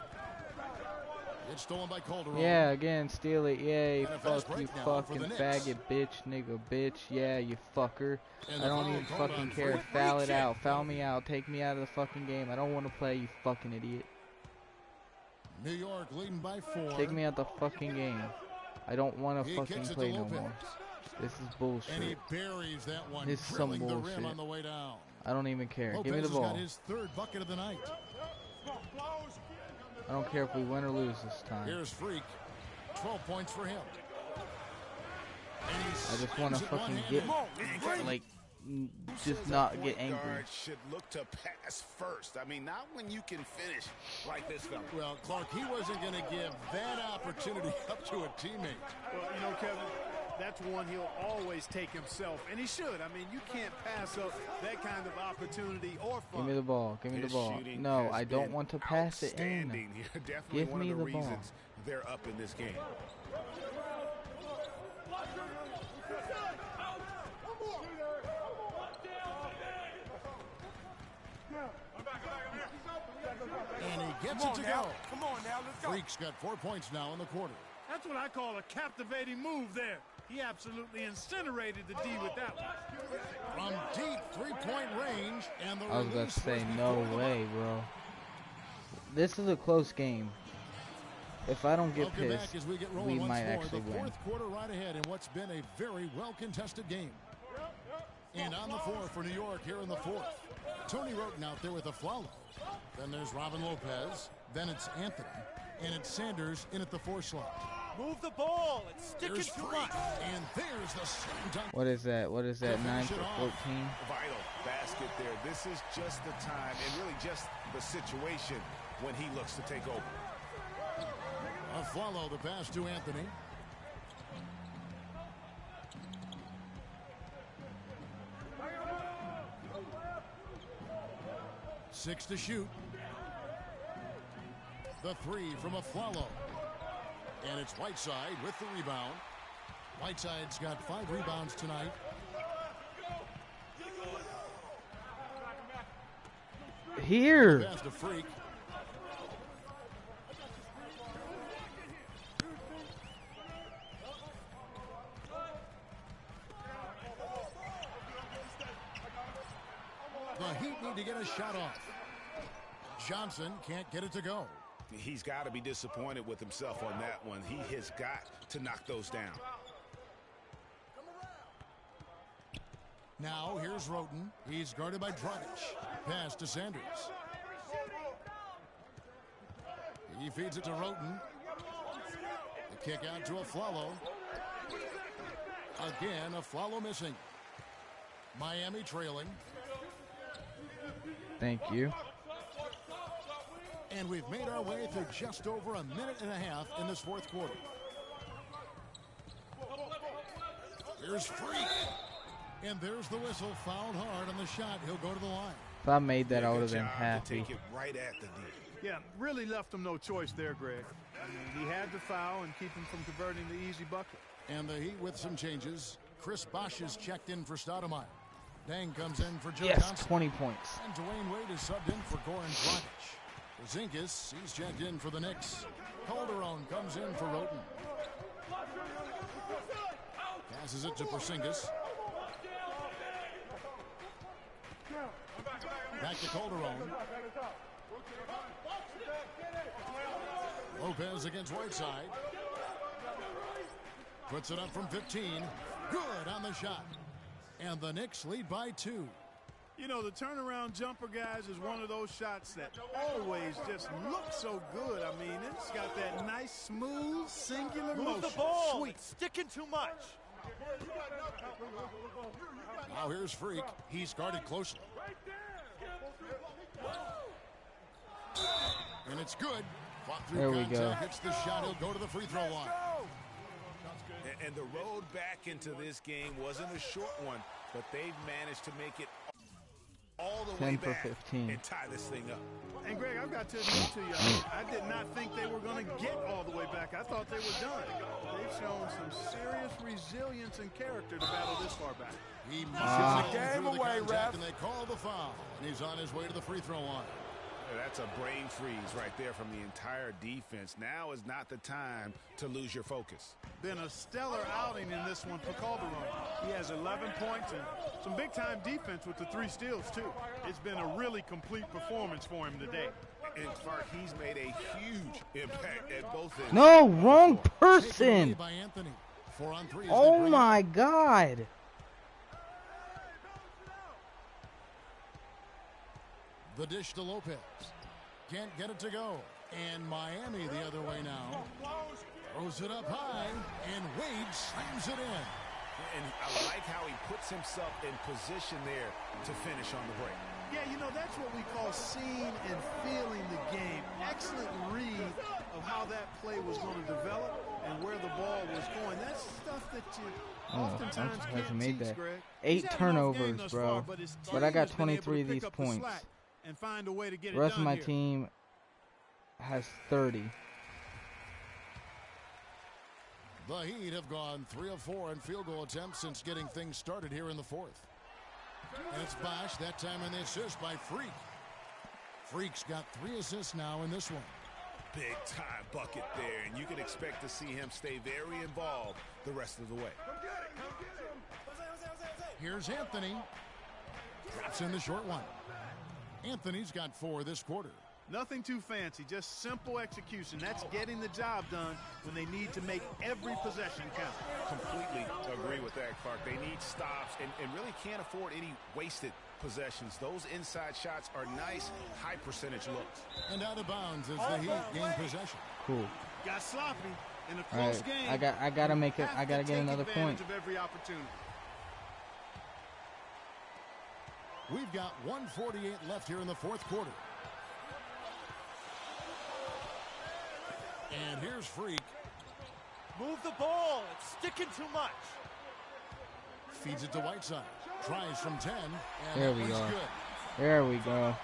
It's stolen by Calderon. Yeah, again, steal it. Yay, And a fast fuck you, break now for fucking the Knicks. faggot, bitch, nigga, bitch. Yeah, you fucker. And I the don't foul even called fucking on care. Freak. Foul it out. Foul me out. Take me out of the fucking game. I don't want to play, you fucking idiot. New York leading by 4. Take me out the fucking game. I don't want to He fucking kicks it to play no Lopez. more. This is And he bullshit. buries that one, This is some drilling the rim bullshit. on the way down. I don't even care. Lopez Give me the has got ball. his 3rd bucket of the night. I don't care if we win or lose this time. Here's Freak. 12 points for him. And he I just want to slams it fucking one-handed. get, like, just not get angry. Guard should look to pass first. I mean, not when you can finish like this fella. Well, Clark, he wasn't going to give that opportunity up to a teammate. Well, you know, Kevin, that's one he'll always take himself, and he should. I mean, you can't pass up that kind of opportunity or fun. Give me the ball. Give me the ball. No, I don't want to pass it in. Definitely Give one me of the the ball. reasons they're up in this game. And he gets it to go. Come on now, let's go. Freak's got 4 points now in the quarter. That's what I call a captivating move there. He absolutely incinerated the D with that one. From deep three-point range, and the I was about release to say, was no before the way, mark. bro. This is a close game. If I don't get Welcome back pissed, as we get we rolling once might more. actually The win. fourth quarter right ahead in what's been a very well-contested game. And on the floor for New York here in the fourth. Tony Roten out there with a Aflalo. Then there's Robin Lopez. Then it's Anthony. And it's Sanders in at the 4 slot. Move the ball. It's sticking There's too Freak. much. And there's the slam dunk. What is that? What is that? To 9 finish for it off. 14? Vital basket there. This is just the time and really just the situation when he looks to take over. Aflalo, the pass to Anthony. Six to shoot. The 3 from Aflalo. And it's Whiteside with the rebound. Whiteside's got 5 rebounds tonight. Here. Pass to Freak. The Heat need to get a shot off. Johnson can't get it to go. He's got to be disappointed with himself on that one. He has got to knock those down. Now here's Roten. He's guarded by Dragic. Pass to Sanders. He feeds it to Roten. The kick out to Aflalo. Again, Aflalo missing. Miami trailing. Thank you. And we've made our way through just over a minute and a half in this fourth quarter. Here's Freak. And there's the whistle. Fouled hard on the shot. He'll go to the line. If I made that, I would have been happy. Take it right at the D. Yeah, really left him no choice there, Greg. I mean, he had to foul and keep him from converting the easy bucket. And the Heat with some changes. Chris Bosh is checked in for Stoudemire. Dang comes in for Joe Johnson. 20 points. And Dwayne Wade is subbed in for Goran Dragic. Porzingis, he's checked in for the Knicks. Calderon comes in for Roten. Passes it to Porzingis. Back to Calderon. Lopez against Whiteside. Puts it up from 15. Good on the shot. And the Knicks lead by 2. You know, the turnaround jumper, guys, is one of those shots that always just looks so good. I mean, it's got that nice, smooth, singular motion. Move the ball. Sweet. It's sticking too much. Now here's Freak. He's guarded closely. And it's good. There we go. Hits the shot. He'll go to the free throw line. And the road back into this game wasn't a short one, but they've managed to make it all the way 10 for back 15. and tie this thing up. And, Greg, I've got to admit to you, I did not think they were going to get all the way back. I thought they were done. They've shown some serious resilience and character to battle this far back. He misses the game away, ref. And they call the foul. And he's on his way to the free throw line. That's a brain freeze right there from the entire defense. Now is not the time to lose your focus. Been a stellar outing in this one for Calderon. He has 11 points and some big-time defense with the 3 steals, too. It's been a really complete performance for him today. And Clark, he's made a huge impact at both ends. No, wrong person. By Anthony. 4 on 3. Oh, my God. The dish to Lopez. Can't get it to go. And Miami the other way now. Throws it up high. And Wade slams it in. And I like how he puts himself in position there to finish on the break. Yeah, you know, that's what we call seeing and feeling the game. Excellent read of how that play was going to develop and where the ball was going. That's stuff that you oftentimes can't teach, that. Greg. 8 turnovers, bro. But I got 23 of these points. And find a way to get the rest it of my here. team has 30. The Heat have gone 3 of 4 in field goal attempts since getting things started here in the fourth. And it's Bosh, that time on the assist by Freak. Freak's got 3 assists now in this one. Big time bucket there, and you can expect to see him stay very involved the rest of the way. Here's Anthony. Drops in the short one. Anthony's got 4 this quarter. Nothing too fancy, just simple execution. That's getting the job done when they need to make every possession count. Completely agree with that, Clark. They need stops and really can't afford any wasted possessions. Those inside shots are nice, high percentage looks. And out of bounds as the Heat gain possession. Cool. Got sloppy in a close game. I gotta make it. I gotta get another point. Of every opportunity. We've got 1:48 left here in the fourth quarter. And here's Freak. Move the ball. It's sticking too much. Feeds it to Whiteside. Tries from 10. And there we go. Good. There we go.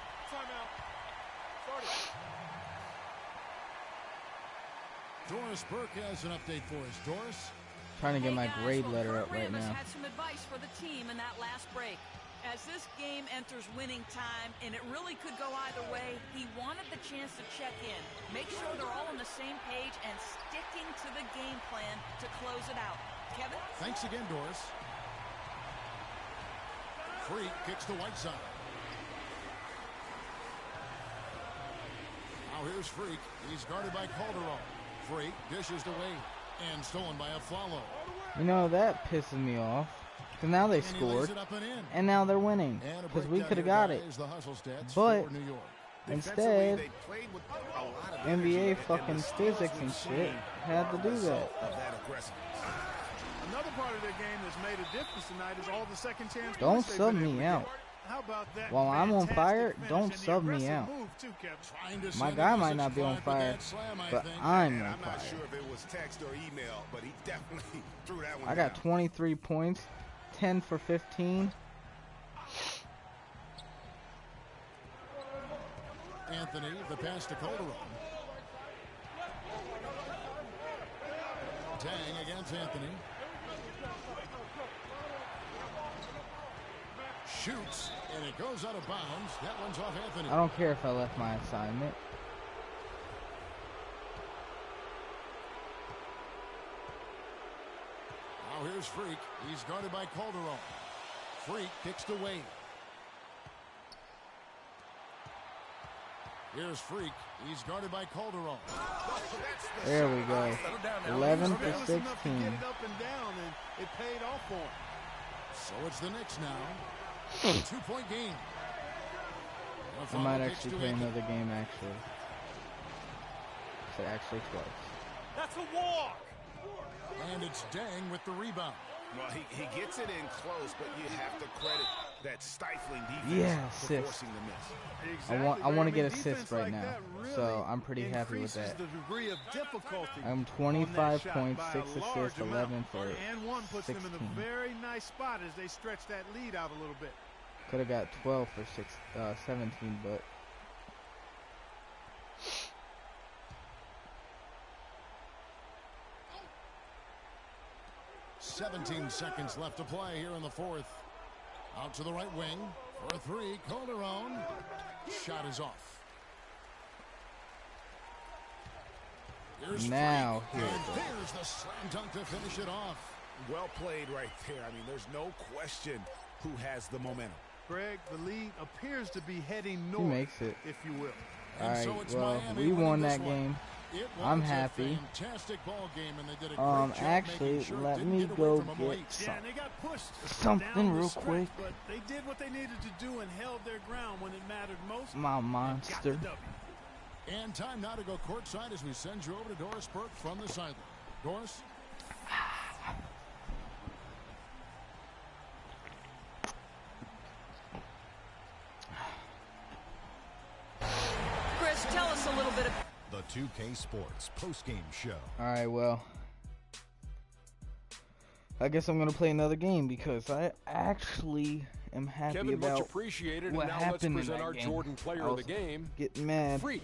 Doris Burke has an update for us. Doris? Trying to get my grade letter up right now. Had some advice for the team in that last break. As this game enters winning time, and it really could go either way, he wanted the chance to check in, make sure they're all on the same page, and sticking to the game plan to close it out. Kevin? Thanks again, Doris. Freak kicks to Whiteside. Now here's Freak. He's guarded by Calderon. Freak dishes to Wade, and stolen by Aflalo. You know, that pisses me off. So now they scored, and now they're winning, because we could have got it. But Instead, NBA fucking physics and shit had to do that. Another part of their game that's made a difference tonight is all the second chance. Don't sub me out. How about that? While I'm on fire, don't sub me out. My guy might not be on fire, but I'm on fire. I'm not sure if it was text or email, but he definitely threw that one. I got 23 points, 10 for 15. Anthony, the pass to Calderon. Tang against Anthony. Shoots, and it goes out of bounds. That one's off Anthony. I don't care if I left my assignment. Now here's Freak. He's guarded by Calderon. Freak kicks to Wade. Here's Freak. He's guarded by Calderon. There we go. 11 to 16. It paid off for him. So it's the Knicks now. 2-point game. I might actually play another game, actually. So actually twice. That's a walk. And it's Dang with the rebound. Well, he gets it in close, but you have to credit that stifling defense for forcing the miss. Exactly. I want to get assists right now, so I'm pretty happy with that. I'm 25 points, 6 assists, 11 for 16. And one puts them in a very nice spot as they stretch that lead out a little bit. Could have got 12 for 17, but 17 seconds left to play here in the fourth. Out to the right wing for a three. Calderon. Shot is off. Here's now Freak. Here's the slam dunk to finish it off. Well played right there. I mean, there's no question who has the momentum. Greg, the lead appears to be heading north. He makes it. If you will. All right, well, we won that game. I'm happy. Actually, let me go get something real quick. But they did what they needed to do and held their ground when it mattered most. My monster. And time now to go courtside as we send you over to Doris Burke from the sideline. Doris? Chris, tell us a little bit of the 2K Sports postgame show. All right, well, I guess I'm gonna play another game because I actually am happy Kevin, about much appreciated. what and now happened let's present in that our game. Jordan player of the game. Getting mad. Freak.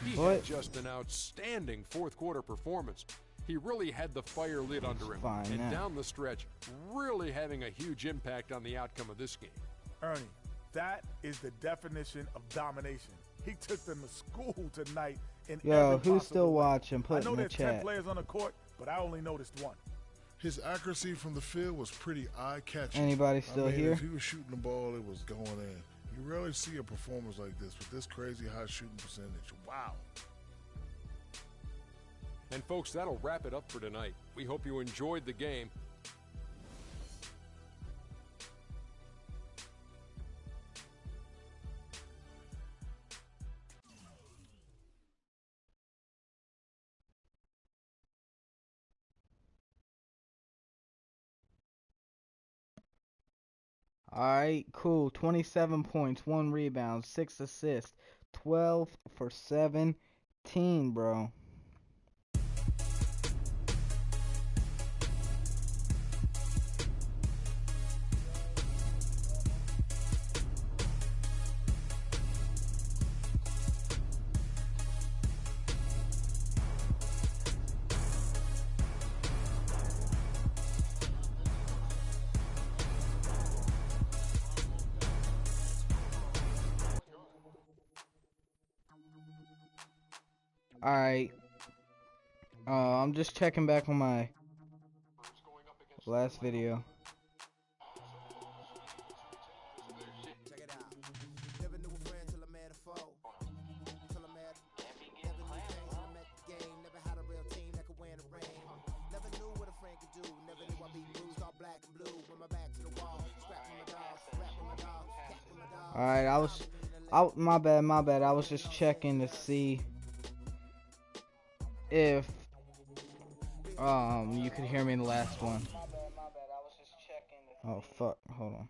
He had just an outstanding fourth quarter performance. He really had the fire lit under him. And down the stretch, really having a huge impact on the outcome of this game. Ernie, that is the definition of domination. He took them to school tonight. Yo, who's still watching? Put in the chat. I know there's 10 chat. players on the court, but I only noticed one. His accuracy from the field was pretty eye-catching. Anybody still here? If he was shooting the ball, it was going in. You rarely see a performance like this with this crazy high shooting percentage. Wow. And folks, that'll wrap it up for tonight. We hope you enjoyed the game. All right, cool. 27 points, 1 rebound, 6 assists, 12 for 17, bro. Alright, I'm just checking back on my last video. Check it out. Never knew a friend till I met a foe. Till I met never knew things till I met the game. Never had a real team that could win the rain. Never knew what a friend could do. Never knew I'd be bruised all black and blue. With my back to the wall, scrapping my dog, cat with my dog. Alright, My bad. I was just checking to see if you could hear me in the last one. Oh fuck, hold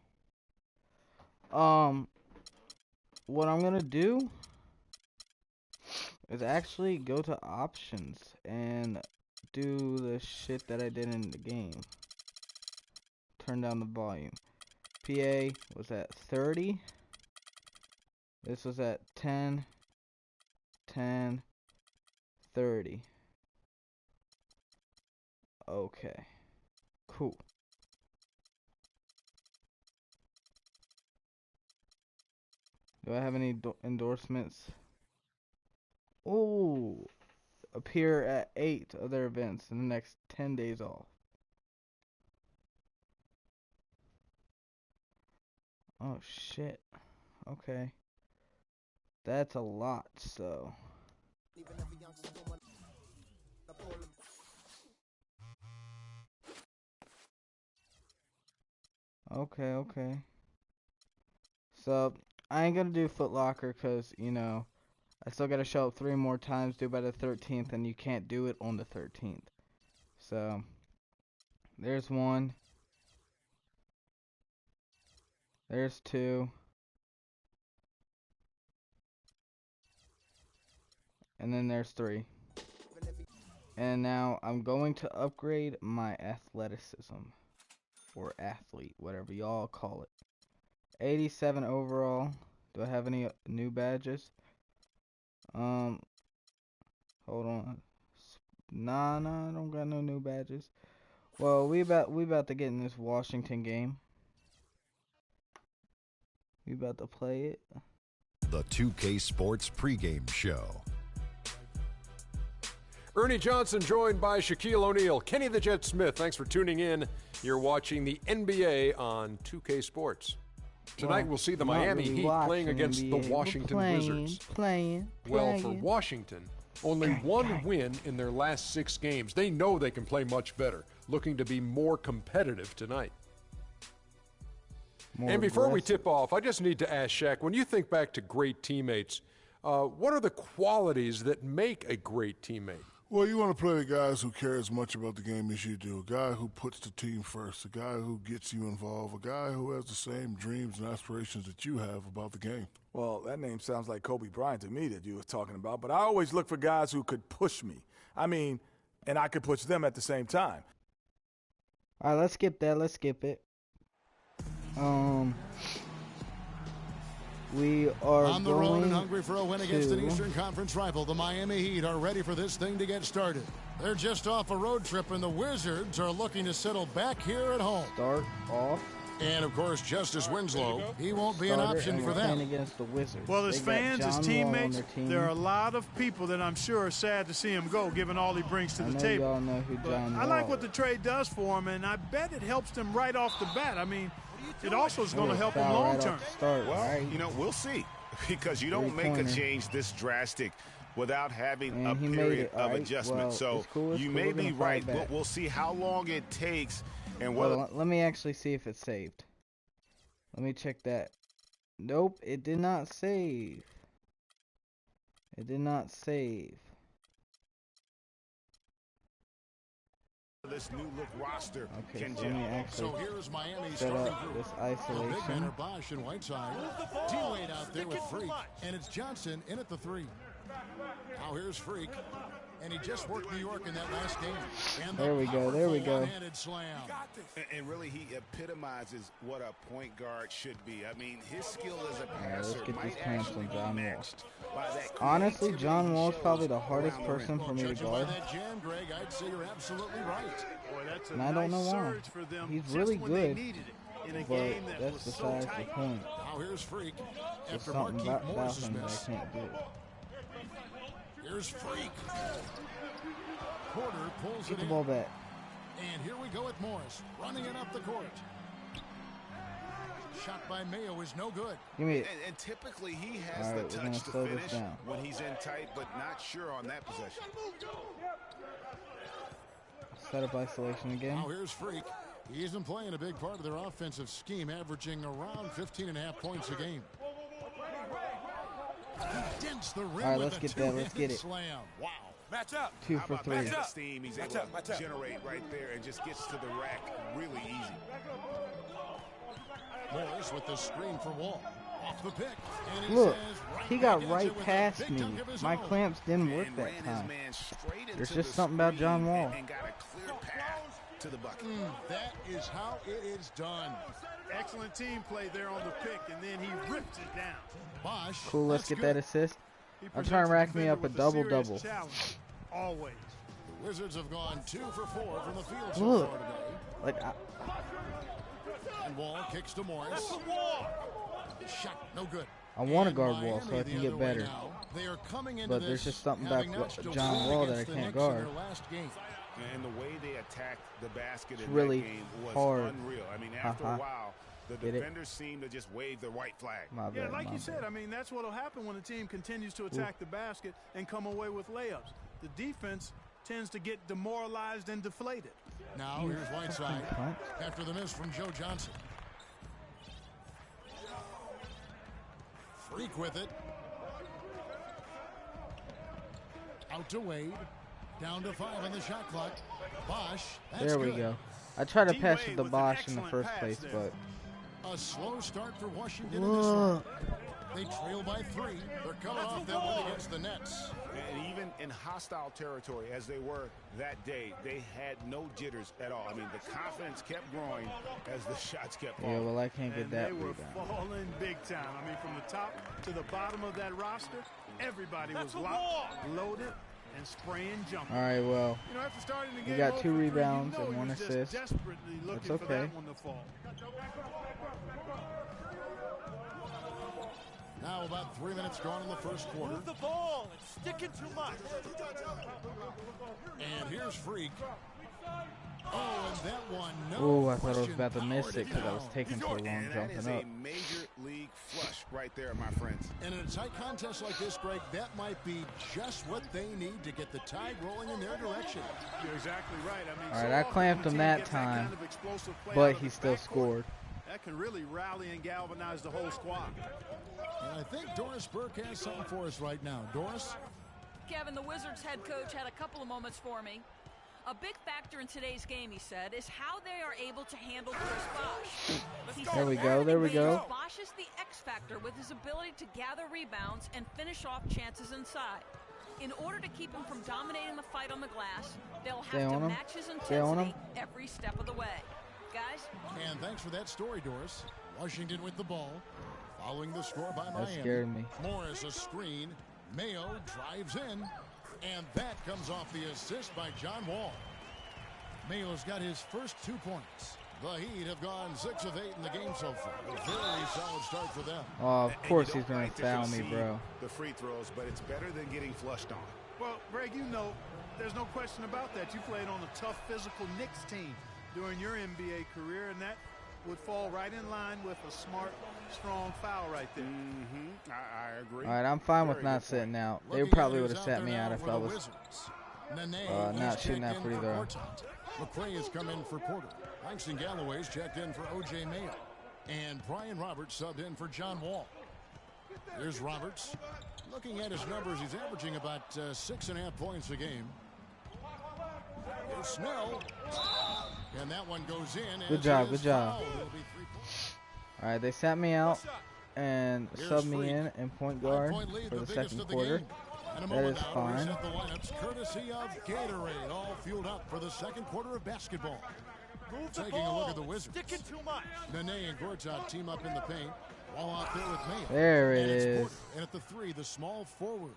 on. What I'm gonna do is actually go to options and do the shit that I did in the game. Turn down the volume. PA was at 30. This was at 10, 10, 30. Okay. Cool. Do I have any endorsements? Oh, appear at 8 other events in the next 10 days off. Oh shit. Okay. That's a lot, so. Okay. So, I ain't gonna do Foot Locker because, you know, I still gotta show up 3 more times due by the 13th, and you can't do it on the 13th. So, there's 1. There's 2. And then there's 3. And now I'm going to upgrade my athleticism. Or athlete, whatever y'all call it. 87 overall. Do I have any new badges? Hold on. Nah, I don't got no new badges. Well, we about to get in this Washington game. We about to play it. The 2K Sports pregame show. Ernie Johnson joined by Shaquille O'Neal. Kenny the Jet Smith, thanks for tuning in. You're watching the NBA on 2K Sports. Tonight we'll see the Miami Heat playing against the Washington Wizards. Well, for Washington, only one win in their last 6 games. They know they can play much better, looking to be more competitive tonight. And before we tip off, I just need to ask Shaq, when you think back to great teammates, what are the qualities that make a great teammate? Well, you want to play with guys who care as much about the game as you do, a guy who puts the team first, a guy who gets you involved, a guy who has the same dreams and aspirations that you have about the game. Well, that name sounds like Kobe Bryant to me that you were talking about, but I always look for guys who could push me. I mean, and I could push them at the same time. All right, let's skip that. Let's skip it. We are on the road and hungry for a win against an Eastern Conference rival. The Miami Heat are ready for this thing to get started. They're just off a road trip, and the Wizards are looking to settle back here at home. Start off. And, of course, Justice Winslow, he won't be an option for them. Against the Wizards. Well, as fans, as teammates, there are a lot of people that I'm sure are sad to see him go, given all he brings to the table. Y'all know who John I like what the trade does for him, and I bet it helps them right off the bat. I mean, it also is going to help them long term. Well, you know, we'll see, because you don't make a change this drastic without having a period of adjustment. So you may be right, but we'll see how long it takes and whether. Let me actually see if it's saved. Let me check that. Nope, it did not save. It did not save. This new look roster can so here's Miami set up this isolation. Big man are Bosch and Whiteside. D-Wade out there with Freak, and it's Johnson in at the 3. Now here's Freak, and he just worked New York in that last game. And there we go. Slam. And really, he epitomizes what a point guard should be. I mean, his skill as a passer might actually be matched by that. Honestly, John Wall's probably the hardest person for me to guard. That jam, Greg, I'd say you're absolutely right. Boy, that's and I don't know why. He's really good, but that's besides the point. Now here's Freak. There's something about him that I can't do. Here's Freak. Porter pulls Get the ball back. And here we go with Morris running it up the court. Shot by Mayo is no good. Give me it. And typically he has the touch to finish when he's in tight, but not sure on that possession. Set up isolation again. Now here's Freak. He isn't playing a big part of their offensive scheme, averaging around 15.5 points a game. Alright, let's get that. Let's get it. Wow. Match up. 2 for 3. The steam he's able to generate right there and just gets to the rack really easy. Morris with the screen for Wall. Off the pick. And Look, says, he got right past me. My clamps didn't work that time. There's just something about John Wall. And got a clear path to the bucket. That is how it is done. Excellent team play there on the pick, and then he ripped it down. Bosch. Cool, let's get that assist. I'm trying to rack me up a double-double. Always. The Wizards have gone 2 for 4 from the field so Look, far today. like And Wall kicks to Morris. Shot no good. I want to guard Wall so I can get better. They are coming into But there's just something about John Wall that I can't guard. And the way they attacked the basket in really that game was hard. unreal. I mean, after a while, the defenders seemed to just wave the white flag. Yeah, like you said, I mean, that's what will happen when a team continues to attack the basket and come away with layups. The defense tends to get demoralized and deflated. Now here's Whiteside after the miss from Joe Johnson. Freak with it. Out to Wade. Down to 5 on the shot clock. Bosch. There we go. I tried to pass it to Bosch in the first place, but a slow start for Washington in this one. They trail by 3. They're coming off that one against the Nets. And even in hostile territory, as they were that day, they had no jitters at all. I mean, the confidence kept growing as the shots kept falling. Yeah, well, I can't get that rebound. They rebound. were falling big time. I mean, from the top to the bottom of that roster, everybody was locked, loaded, and spraying jumping. All right, well, you know, after starting the game, we got 2 rebounds you know, and 1 assist. That's okay. For that one to fall. Now about 3 minutes gone in the first quarter. Move the ball. It's sticking too much. And here's Freak. Oh, and that one. Oh, I thought I was about to miss it because I was taking so long jumping up. That is a major league flush right there, my friends. And in a tight contest like this, Greg, that might be just what they need to get the tide rolling in their direction. You're exactly right. I mean, all right, I clamped him that time, but he still scored. That can really rally and galvanize the whole squad. And I think Doris Burke has something for us right now. Doris? Kevin, the Wizards head coach had a couple of moments for me. A big factor in today's game, he said, is how they are able to handle Chris Bosch. There we go, there we go. Bosch is the X factor with his ability to gather rebounds and finish off chances inside. In order to keep him from dominating the fight on the glass, they'll have to match his intensity every step of the way. Guys? And thanks for that story, Doris. Washington with the ball. Following the score by Miami. That scared me. Morris a screen. Mayo drives in. And that comes off the assist by John Wall. Mayo's got his first 2 points. The Heat have gone 6 of 8 in the game so far. A very solid start for them. Oh, of course he's going to foul me, bro. The free throws, but it's better than getting flushed on. Well, Greg, you know, there's no question about that. You played on a tough physical Knicks team during your NBA career, and that would fall right in line with a smart, strong foul right there. I agree. All right, I'm fine with not sitting out. They probably would have sat me out if I was not shooting that free throw. McCray has come in for Porter. Langston Galloway's checked in for O.J. Mayo. And Brian Roberts subbed in for John Wall. Here's Roberts. Looking at his numbers, he's averaging about 6.5 points a game. Here's Snell. And that one goes in. Good job, good job. All right, they sat me out and subbed me in point guard for the second quarter. That is fine. Courtesy of Gatorade, all fueled up for the second quarter of basketball. Taking a look at the Wizards. Nene and Gortat team up in the paint. All out there with Mayo. There it is. And at the 3, the small forward.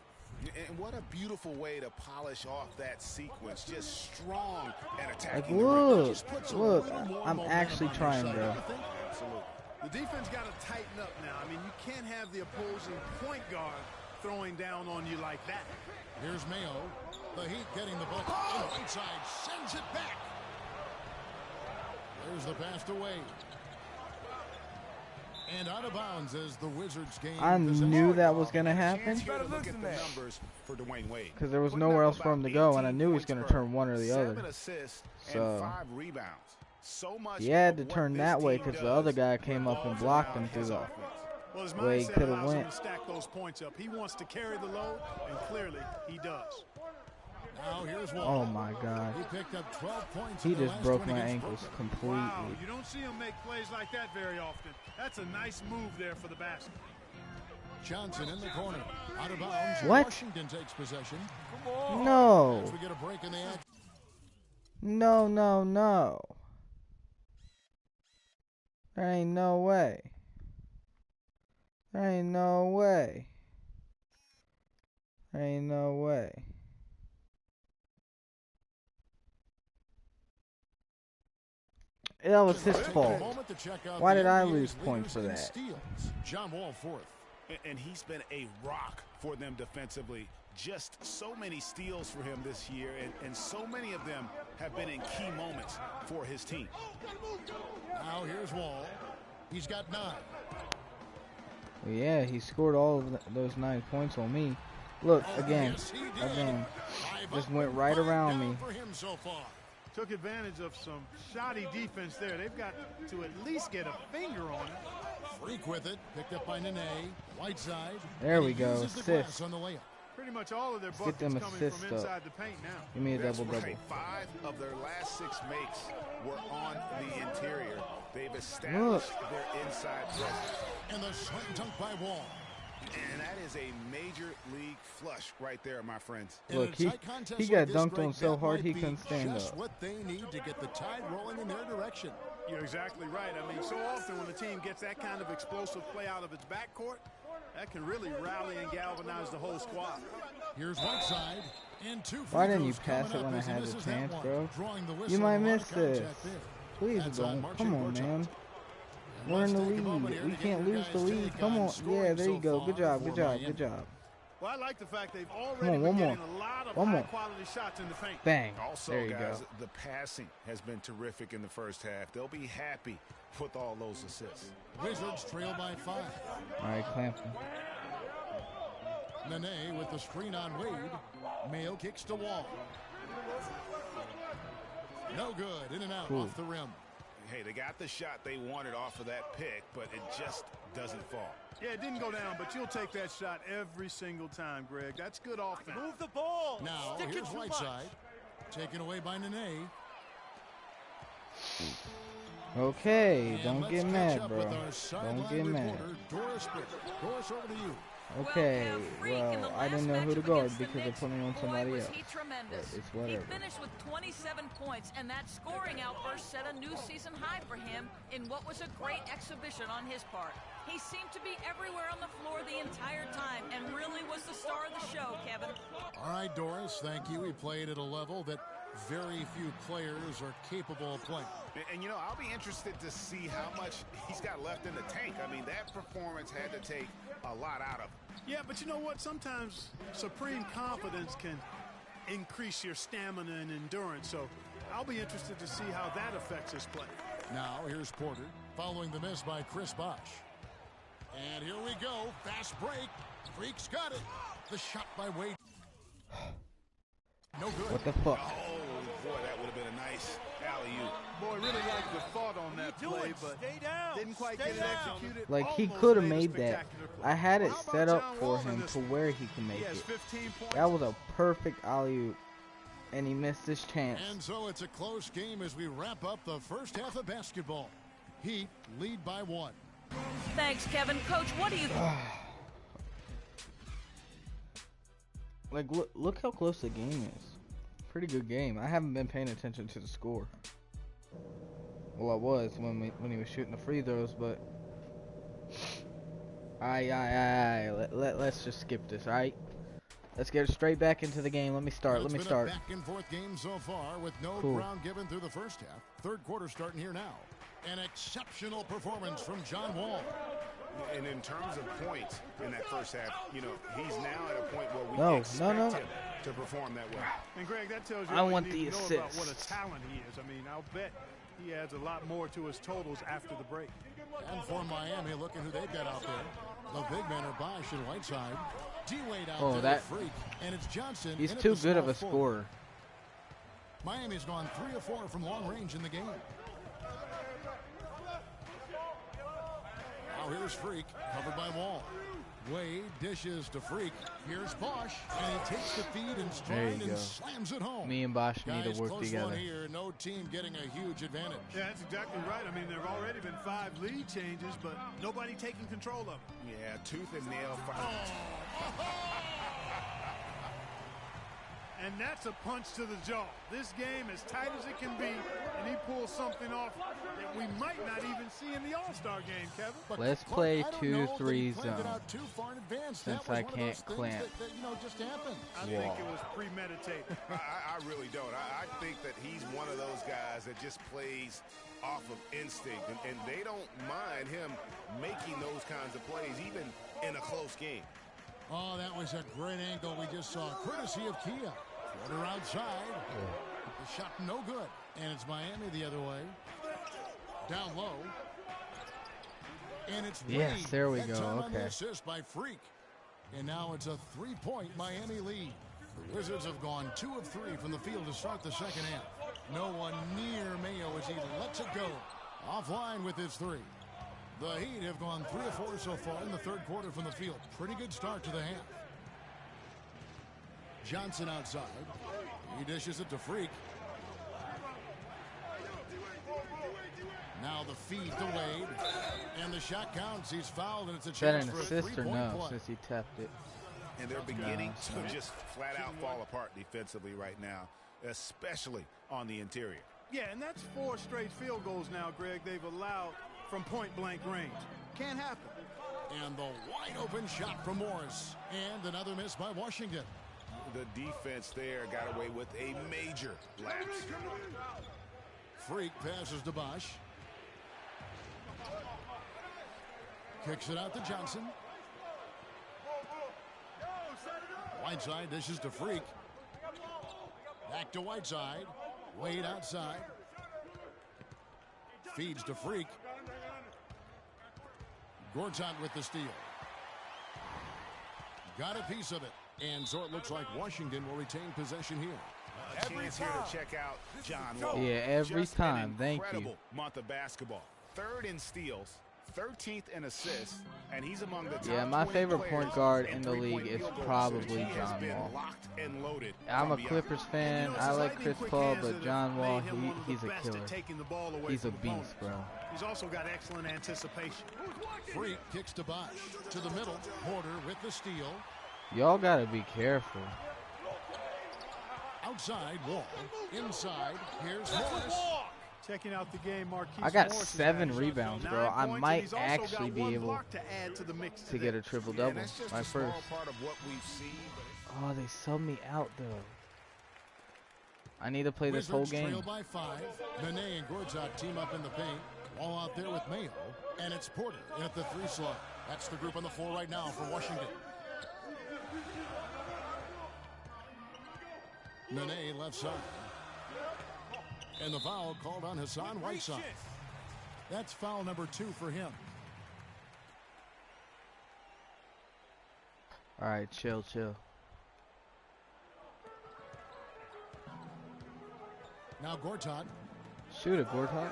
And what a beautiful way to polish off that sequence. Just strong and attacking. Like, look, I'm actually trying, bro. Absolutely. The defense got to tighten up now. I mean, you can't have the opposing point guard throwing down on you like that. Here's Mayo. The Heat getting the ball. Oh, inside, sends it back. There's the pass to Wade. And out of bounds as the Wizards game. I knew that was going to happen because there was nowhere else for him to go, and I knew he was going to turn one or the other. So he had to turn that way because the other guy came up and blocked him through the Well, his mindset allows him to stack those points up. He wants to carry the load, and clearly he does. Now here's one. Oh my God. He picked up 12 points. He just broke my ankles completely. Wow, you don't see him make plays like that very often. That's a nice move there for the basket. Johnson in the corner. Out of bounds. What? Washington takes possession. No. As we get a break in the action. No, no, no. There ain't no way. There ain't no way. There ain't no way. That was his fault. Why did I lose points for that? John Wall fourth. And he's been a rock for them defensively. Just so many steals for him this year, and so many of them have been in key moments for his team. Now here's Wall. He's got 9. Well, yeah, he scored all of those 9 points on me. Look, again, just went right around me. Took advantage of some shoddy defense there. They've got to at least get a finger on it. Freak with it, picked up by Nene. Whiteside. There we go, assist. On the layup. Pretty much all of their buckets them coming assists from inside up. the paint now. Give me a double-double. Right. 5 of their last 6 makes were on the interior. They've established their inside presence. And the slam dunk by Wall. And that is a major league flush right there, my friends. Look, he got dunked on so hard he couldn't stand just up. What they need to get the tide rolling in their direction. You're exactly right. I mean, so often when a team gets that kind of explosive play out of its backcourt, that can really rally and galvanize the whole squad. Here's Whiteside. And 2 Why didn't you pass it when I had the chance, bro? You might miss this. Please don't. Come on, man. We're in the lead. We can't lose the lead. Come on. Yeah, there you go. Good job. Good job. Good job. Well, I like the fact they've already been getting a lot of high-quality shots in the paint. Bang. Also, there you guys, go. the passing has been terrific in the first half. They'll be happy with all those assists. Wizards trail by 5. All right, Clampton. Nene with the screen on Wade. Mayo kicks to Wall. No good. In and out off the rim. Hey, they got the shot they wanted off of that pick, but it just doesn't fall. Yeah, it didn't go down, but you'll take that shot every single time, Greg. That's good offense. Move the ball. Now, here's Whiteside. Taken away by Nene. Okay, don't get mad, bro. Don't get mad. Doris over to you. Okay, well, I didn't know who to guard because they put me on somebody else. But it's whatever. He finished with 27 points, and that scoring outburst set a new season high for him in what was a great exhibition on his part. He seemed to be everywhere on the floor the entire time and really was the star of the show, Kevin. All right, Doris, thank you. He played at a level that very few players are capable of playing. And, you know, I'll be interested to see how much he's got left in the tank. I mean, that performance had to take a lot out of him. Yeah, but you know what? Sometimes supreme confidence can increase your stamina and endurance. So I'll be interested to see how that affects his play. Now, here's Porter following the miss by Chris Bosh. And here we go. Fast break. Freak's got it. The shot by Wade. No good. What the fuck? Oh, boy, that would have been a nice alley-oop. Boy, really liked the thought on that play, but didn't quite get it executed. Like, he could have made that. I had it set up for him to where he can make it. That was a perfect alley-oop, and he missed his chance. And so it's a close game as we wrap up the first half of basketball. Heat lead by 1. Thanks, Kevin. Coach, what do you think? Like, look how close the game is. Pretty good game. I haven't been paying attention to the score. Well, I was when he was shooting the free throws, but let's just skip this, all right? Let's get straight back into the game. Let me start. It's been a back and forth game so far with no ground given through the first half. Third quarter starting here now. An exceptional performance from John Wall. And in terms of points in that first half, you know, he's now at a point where we expect him to perform that way. And Greg, that tells you I want the about assist. What a talent he is. I mean, I'll bet he adds a lot more to his totals after the break. And for Miami, look at who they've got out there. The big men are Bosh and Whiteside. D-Wade out there, Freak, and it's Johnson. He's too good of a scorer. Miami's gone 3 of 4 from long range in the game. Now here's Freak, covered by Wall. Wade dishes to Freak. Here's Bosch, and he takes the feed in stride and slams it home. Me and Bosch need to work together. Here, no team getting a huge advantage. Yeah, that's exactly right. I mean, there have already been 5 lead changes, but nobody taking control of them. Yeah, tooth and nail fight. And that's a punch to the jaw. This game as tight as it can be, and he pulls something off that we might not even see in the All-Star game, Kevin. Let's play 2-3 zone, since I can't clamp. Just happened. I think it was premeditated. I really don't. I think that he's one of those guys that just plays off of instinct, and they don't mind him making those kinds of plays, even in a close game. Oh, that was a great angle we just saw, courtesy of Kia. Quarter outside. The shot no good. And it's Miami the other way. Down low. And it's yes, there we go. Okay. Assist by Freak. And now it's a 3-point Miami lead. The Wizards have gone 2 of 3 from the field to start the second half. No one near Mayo as he lets it go. Offline with his 3. The Heat have gone 3 of 4 so far in the third quarter from the field. Pretty good start to the half. Johnson outside. He dishes it to Freak. Now the feed to Wade. And the shot counts. He's fouled, and it's a chance for a 3-point play. Since he tapped it. And they're beginning to just flat out fall apart defensively right now, especially on the interior. Yeah, and that's 4 straight field goals now, Greg, they've allowed from point-blank range. Can't happen. And the wide-open shot from Morris. And another miss by Washington. The defense there got away with a major lapse. Freak passes to Bosch. Kicks it out to Johnson. Whiteside dishes to Freak. Back to Whiteside. Wade outside. Feeds to Freak. Gortat with the steal. Got a piece of it. And so it looks like Washington will retain possession here. A chance here to check out John Wall. Yeah, every Just time. Thank you. Incredible month of basketball. 3rd in steals, 13th in assists, and he's among the top. Yeah, my favorite point guard in the league is probably John Wall. I'm a Clippers fan. I like Chris Paul, but John Wall, he's a killer. He's a beast, bro. He's also got excellent anticipation. Freak kicks to Bosch. To the middle. Porter with the steal. Y'all gotta be careful. Outside, Wall. Inside, here's Morris. Checking out the game, Marquise. I got 7 rebounds, bro. I might actually be able to get a triple-double. My first. Oh, they subbed me out, though. I need to play this whole game. Trail by 5. Nene and Gortat team up in the paint. All out there with Mayo. And it's Porter in at the 3 slot. That's the group on the floor right now for Washington. Nene left side. And the foul called on Hassan Whiteside. That's foul number 2 for him. All right, chill. Now Gortat. Shoot it, Gortat.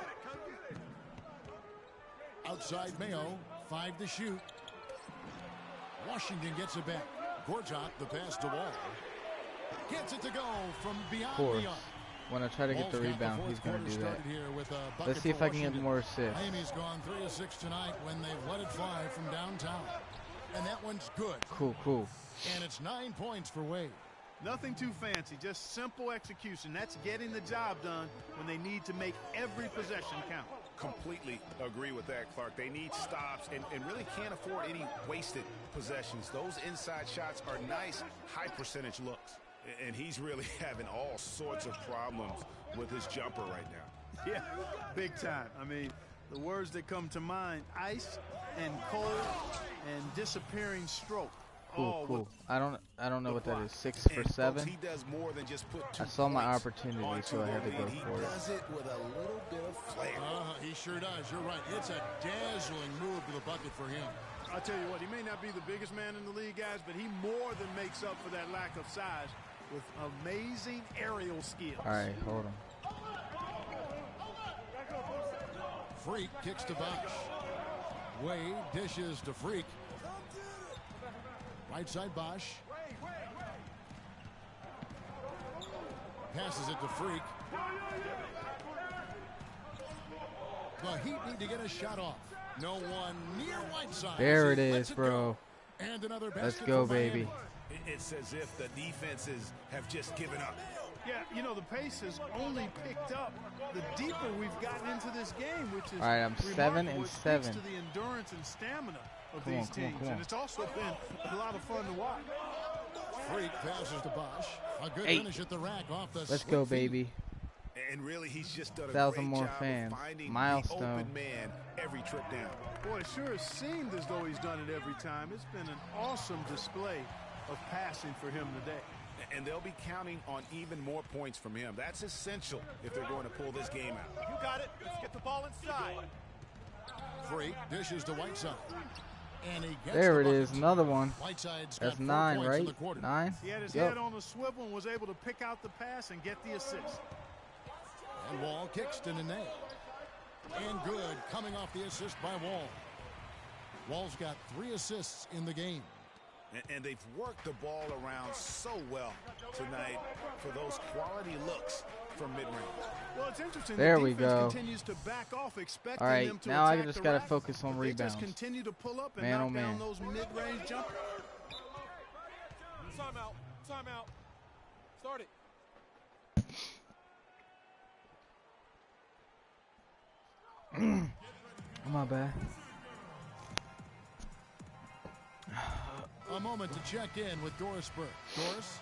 Outside Mayo. 5 to shoot. Washington gets it back. Gortat, the pass to Wall. Gets it to go from beyond the arc. When I try to get the rebound, he's going to do that. Let's see if I can get more assists. Miami's gone 3 of 6 tonight when they've let it fly from downtown. And that one's good. Cool. And it's 9 points for Wade. Nothing too fancy, just simple execution. That's getting the job done when they need to make every possession count. Completely agree with that, Clark. They need stops and really can't afford any wasted possessions. Those inside shots are nice, high-percentage looks. And he's really having all sorts of problems with his jumper right now. Yeah, big time. I mean, the words that come to mind, ice and cold and disappearing stroke. Cool. I don't know what that is. 6 for 7. He does more than just put 2 I saw my opportunity, so I had to go for it. He does it with a little bit of flair. He sure does. You're right. It's a dazzling move to the bucket for him. I'll tell you what, he may not be the biggest man in the league, guys, but he more than makes up for that lack of size with amazing aerial skills. All right, hold on. Freak kicks to Bosch. Wade dishes to Freak. Right side Bosch. Passes it to Freak. The Heat need to get a shot off. No one near Whiteside. There it is, bro. And another Let's go, baby. It's as if the defenses have just given up. Yeah, you know, the pace has only picked up the deeper we've gotten into this game, which is all right, I'm 7 and 7. To the endurance and stamina of these teams, and it's also been a lot of fun to watch. Freak passes to Bosch. A good finish at the rack off the Let's go, baby. And really, he's just done a 1,000 great more job fans. of finding Milestone. the open man every trip down. Boy, it sure has seemed as though he's done it every time. It's been an awesome display of passing for him today. And they'll be counting on even more points from him. That's essential if they're going to pull this game out. You got it. Let's get the ball inside. Freak dishes to Whiteside. And he gets there it bucket. is, another one. Whiteside's That's got 9, 4 points in the right? quarter. 9? He had his head on the swivel and was able to pick out the pass and get the assist. And Wall kicks to Nene. And good, coming off the assist by Wall. Wall's got 3 assists in the game. And they've worked the ball around so well tonight for those quality looks from mid-range. Well, it's interesting. There the we go. Continues to back off, expecting all right, them to now I attack just the got to rack, focus on but rebounds. They just continue to pull up and Man, knock oh, man. down those mid-range jumpers. Timeout. Timeout. Start it. My bad. A moment to check in with Doris Burke. Doris?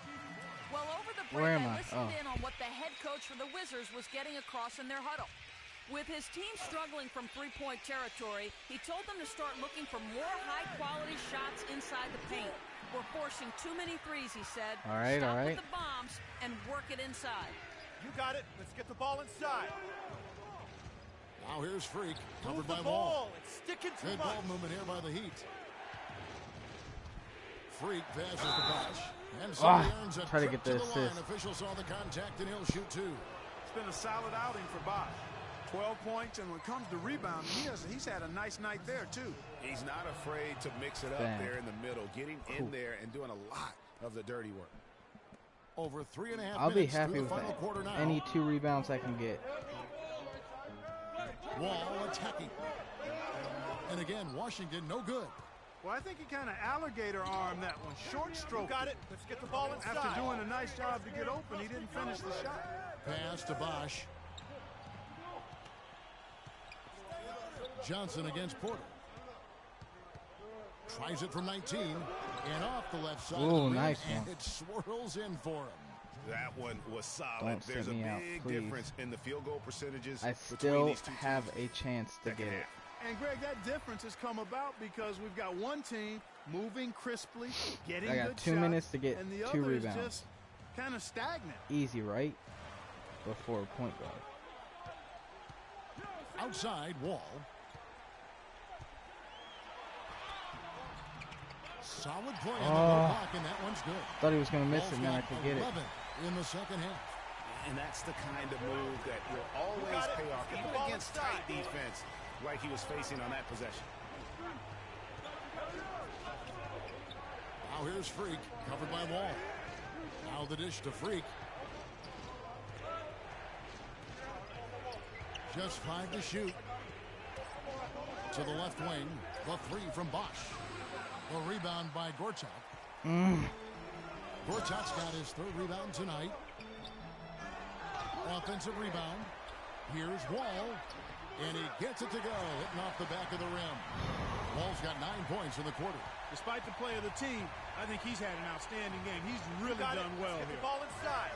Well, over the Where break, am I I? listened Oh. in on what the head coach for the Wizards was getting across in their huddle. With his team struggling from three-point territory, he told them to start looking for more high-quality shots inside the paint. We're forcing too many threes, he said. All right, Stop all right. with the bombs and work it inside. You got it. Let's get the ball inside. Now here's Freak, Move covered the by Wall. ball. It's sticking too Good much. ball movement here by the Heat. Freak passes to Bosch. And somebody earns a try to trip get the the line. assist. Officials saw the contact, and he'll shoot 2. It's been a solid outing for Bosch. 12 points, and when it comes to rebounding, he's had a nice night there, too. He's not afraid to mix it up there in the middle, getting in there and doing a lot of the dirty work. Over 3.5 I'll be minutes happy through with the final quarter now. any 2 rebounds I can get. Wall attacking. And again, Washington no good. Well, I think he kind of alligator armed that one. Short stroke. You got it. Let's get the ball inside. After doing a nice job to get open, he didn't finish the shot. Pass to Bosch. Johnson against Porter. Tries it from 19 and off the left side. Ooh, of the nice rim, one. and it swirls in for him. That one was solid. Don't There's sit a me out, big please. difference in the field goal percentages I between still these two have teams. a chance to get it. And, Greg, that difference has come about because we've got one team moving crisply, getting I got good 2 shots, minutes to get and the 2 other is rebounds. just kind of stagnant. Easy, right? Before a point guard. Outside Wall. Solid play on the low block, and that one's good. Thought he was going to miss Wall's it, and then I got could get it. 11 in the second half. And that's the kind of move that will always pay off, even against tight defense like he was facing on that possession. Now here's Freak, covered by Wall. Now the dish to Freak. Just 5 to shoot. To the left wing, the 3 from Bosch. The rebound by Gorchak. Gorchak's got his 3rd rebound tonight. Offensive rebound. Here's Wall. And he gets it to go, hitting off the back of the rim. Wall's got 9 points in the quarter. Despite the play of the team, I think he's had an outstanding game. He's really done well Get here. the ball inside.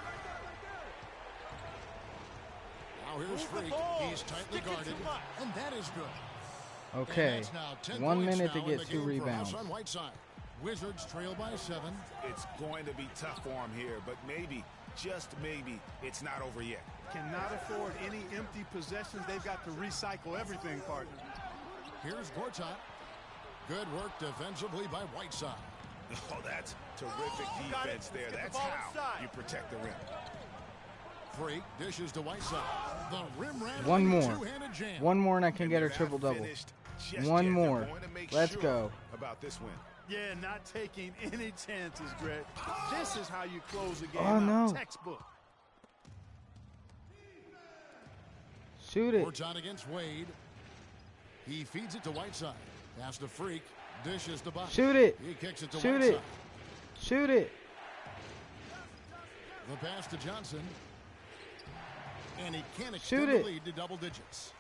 Now here's Freak. He's tightly guarded, and that is good. Okay, 1 minute to get 2 rebounds. On Whiteside. Wizards trail by 7. It's going to be tough for him here, but maybe, just maybe, it's not over yet. Cannot afford any empty possessions. They've got to recycle everything, partner. Here's Gorchak. Good work defensively by Whiteside. Oh, that's terrific defense there. That's how you protect the rim. Freak dishes to Whiteside. The rim rat. One more. Two-handed jam. One more and I can get her triple-double. just One yet. more. Let's go. About this win. Yeah, not taking any chances, Greg. This is how you close a game no. Textbook. Shoot it. Works on against Wade. He feeds it to Whiteside. Pass to Freak. Dishes to Buck. Shoot it. He kicks it to Shoot Whiteside. it. Shoot it. The pass to Johnson. And he can't Shoot extend it. the lead to double digits.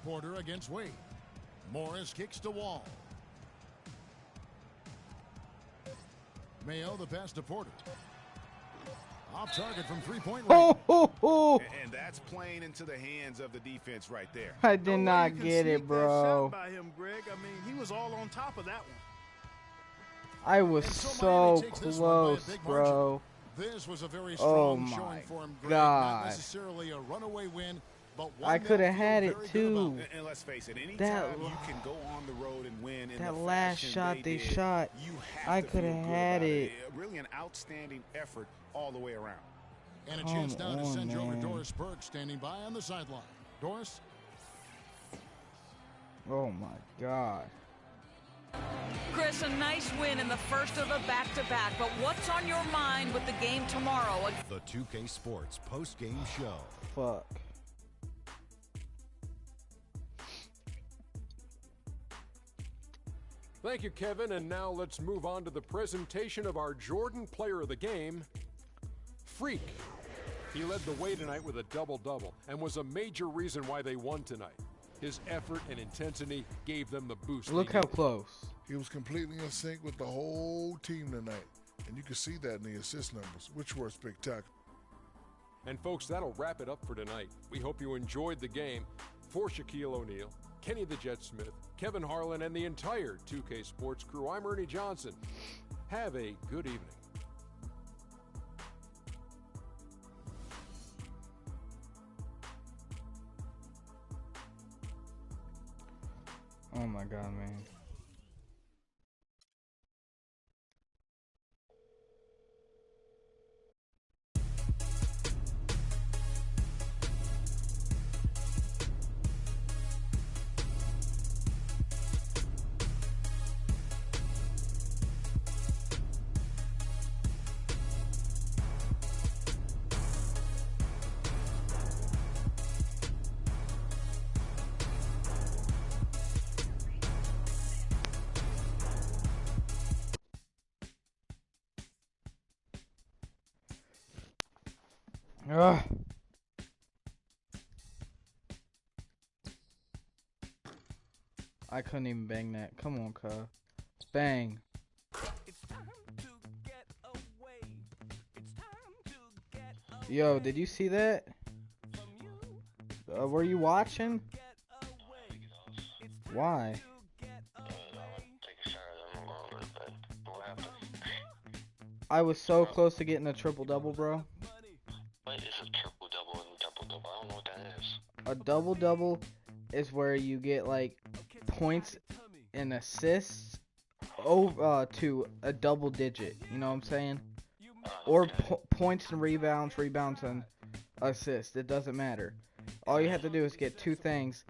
Porter against Wade. Morris kicks to Wall. Mayo the pass to Porter. Off target from three-point range. And that's playing into the hands of the defense right there. I did not get it, bro. By him, Greg. I mean, he was all on top of that one. I was so close, bro. This was a very strong showing for him, Greg. Not necessarily a runaway win, but one I could have had it very too. And let's face it, anytime you can go on the road and win in that the last shot they shot, you I could have had it. Really an outstanding effort all the way around. And a chance now to send you over Doris Burke standing by on the sideline. Doris? Oh my God. Chris, a nice win in the first of a back-to-back, but what's on your mind with the game tomorrow? The 2K Sports post-game show. Fuck. Thank you, Kevin, and now let's move on to the presentation of our Jordan Player of the Game, Freak. He led the way tonight with a double-double and was a major reason why they won tonight. His effort and intensity gave them the boost. Look how close. He was completely in sync with the whole team tonight. And you can see that in the assist numbers, which were spectacular. And folks, that'll wrap it up for tonight. We hope you enjoyed the game. For Shaquille O'Neal, Kenny the Jet Smith, Kevin Harlan, and the entire 2K Sports crew, I'm Ernie Johnson. Have a good evening. Oh my God, man. Ugh. I couldn't even bang that. Come on, cuz. Bang. Yo, did you see that? Were you watching? Why? I was so close to getting a triple-double, bro. What is a triple-double and double-double? I don't know what that is. A double-double is where you get, like, points and assists over to a double digit. You know what I'm saying? Or points and rebounds and assists. It doesn't matter. All you have to do is get two things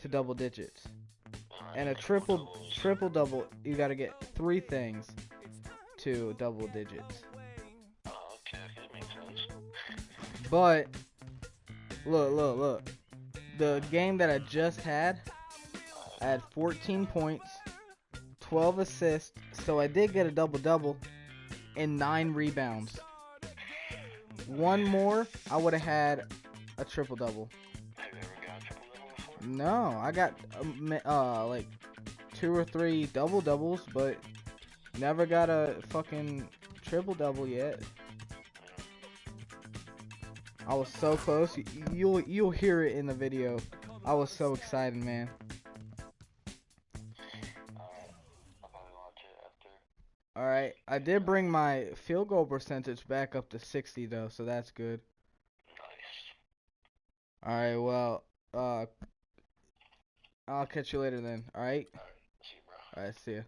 to double digits. And a triple-double, you gotta get three things to double digits. But look. The game that I just had, I had 14 points, 12 assists, so I did get a double-double, and 9 rebounds. One more, I would have had a triple-double. Have you ever got a triple-double before? No, I got like 2 or 3 double-doubles, but never got a fucking triple-double yet. I was so close. You'll hear it in the video. I was so excited, man. Alright, I did bring my field goal percentage back up to 60 though, so that's good. Nice. Alright, well, I'll catch you later then, alright? Alright, see you, bro. Alright, see ya.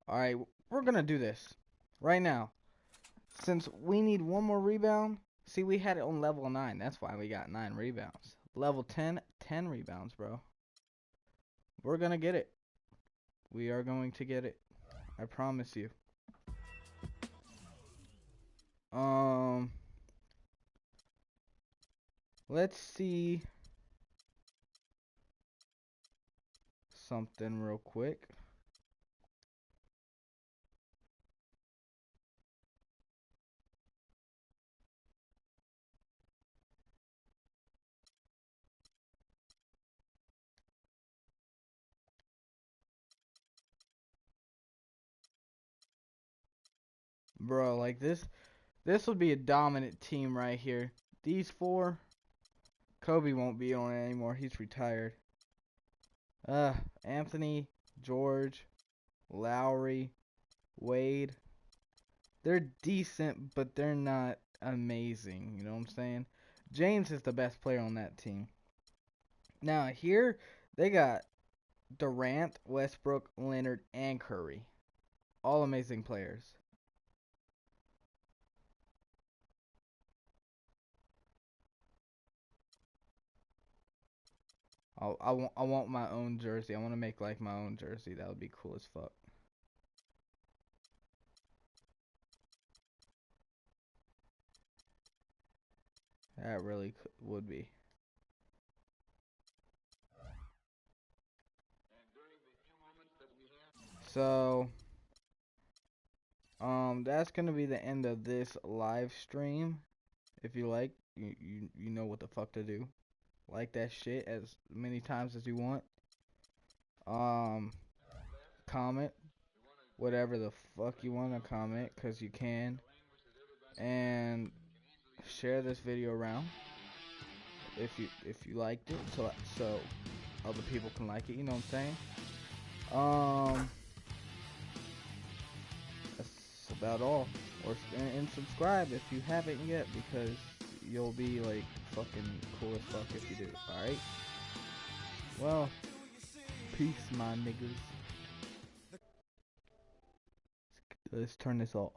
Alright, we're gonna do this right now. Since we need one more rebound, See, we had it on level 9. That's why we got 9 rebounds. Level 10, 10 rebounds, bro. We're gonna get it. We are going to get it. I promise you. Let's see something real quick. Bro, like this would be a dominant team right here. These 4, Kobe won't be on it anymore. He's retired. Anthony, George, Lowry, Wade. They're decent, but they're not amazing. You know what I'm saying? James is the best player on that team. Now here, they got Durant, Westbrook, Leonard, and Curry. All amazing players. I want my own jersey. I want to make like my own jersey. That would be cool as fuck. That really would be. So, that's gonna be the end of this live stream. If you like, you know what the fuck to do. Like that shit as many times as you want. Comment whatever the fuck you want to comment, cause you can, and share this video around if you liked it, so other people can like it. You know what I'm saying? That's about all. And subscribe if you haven't yet, because you'll be like fucking cool as fuck if you do. Alright? Well, peace, my niggas. Let's turn this off.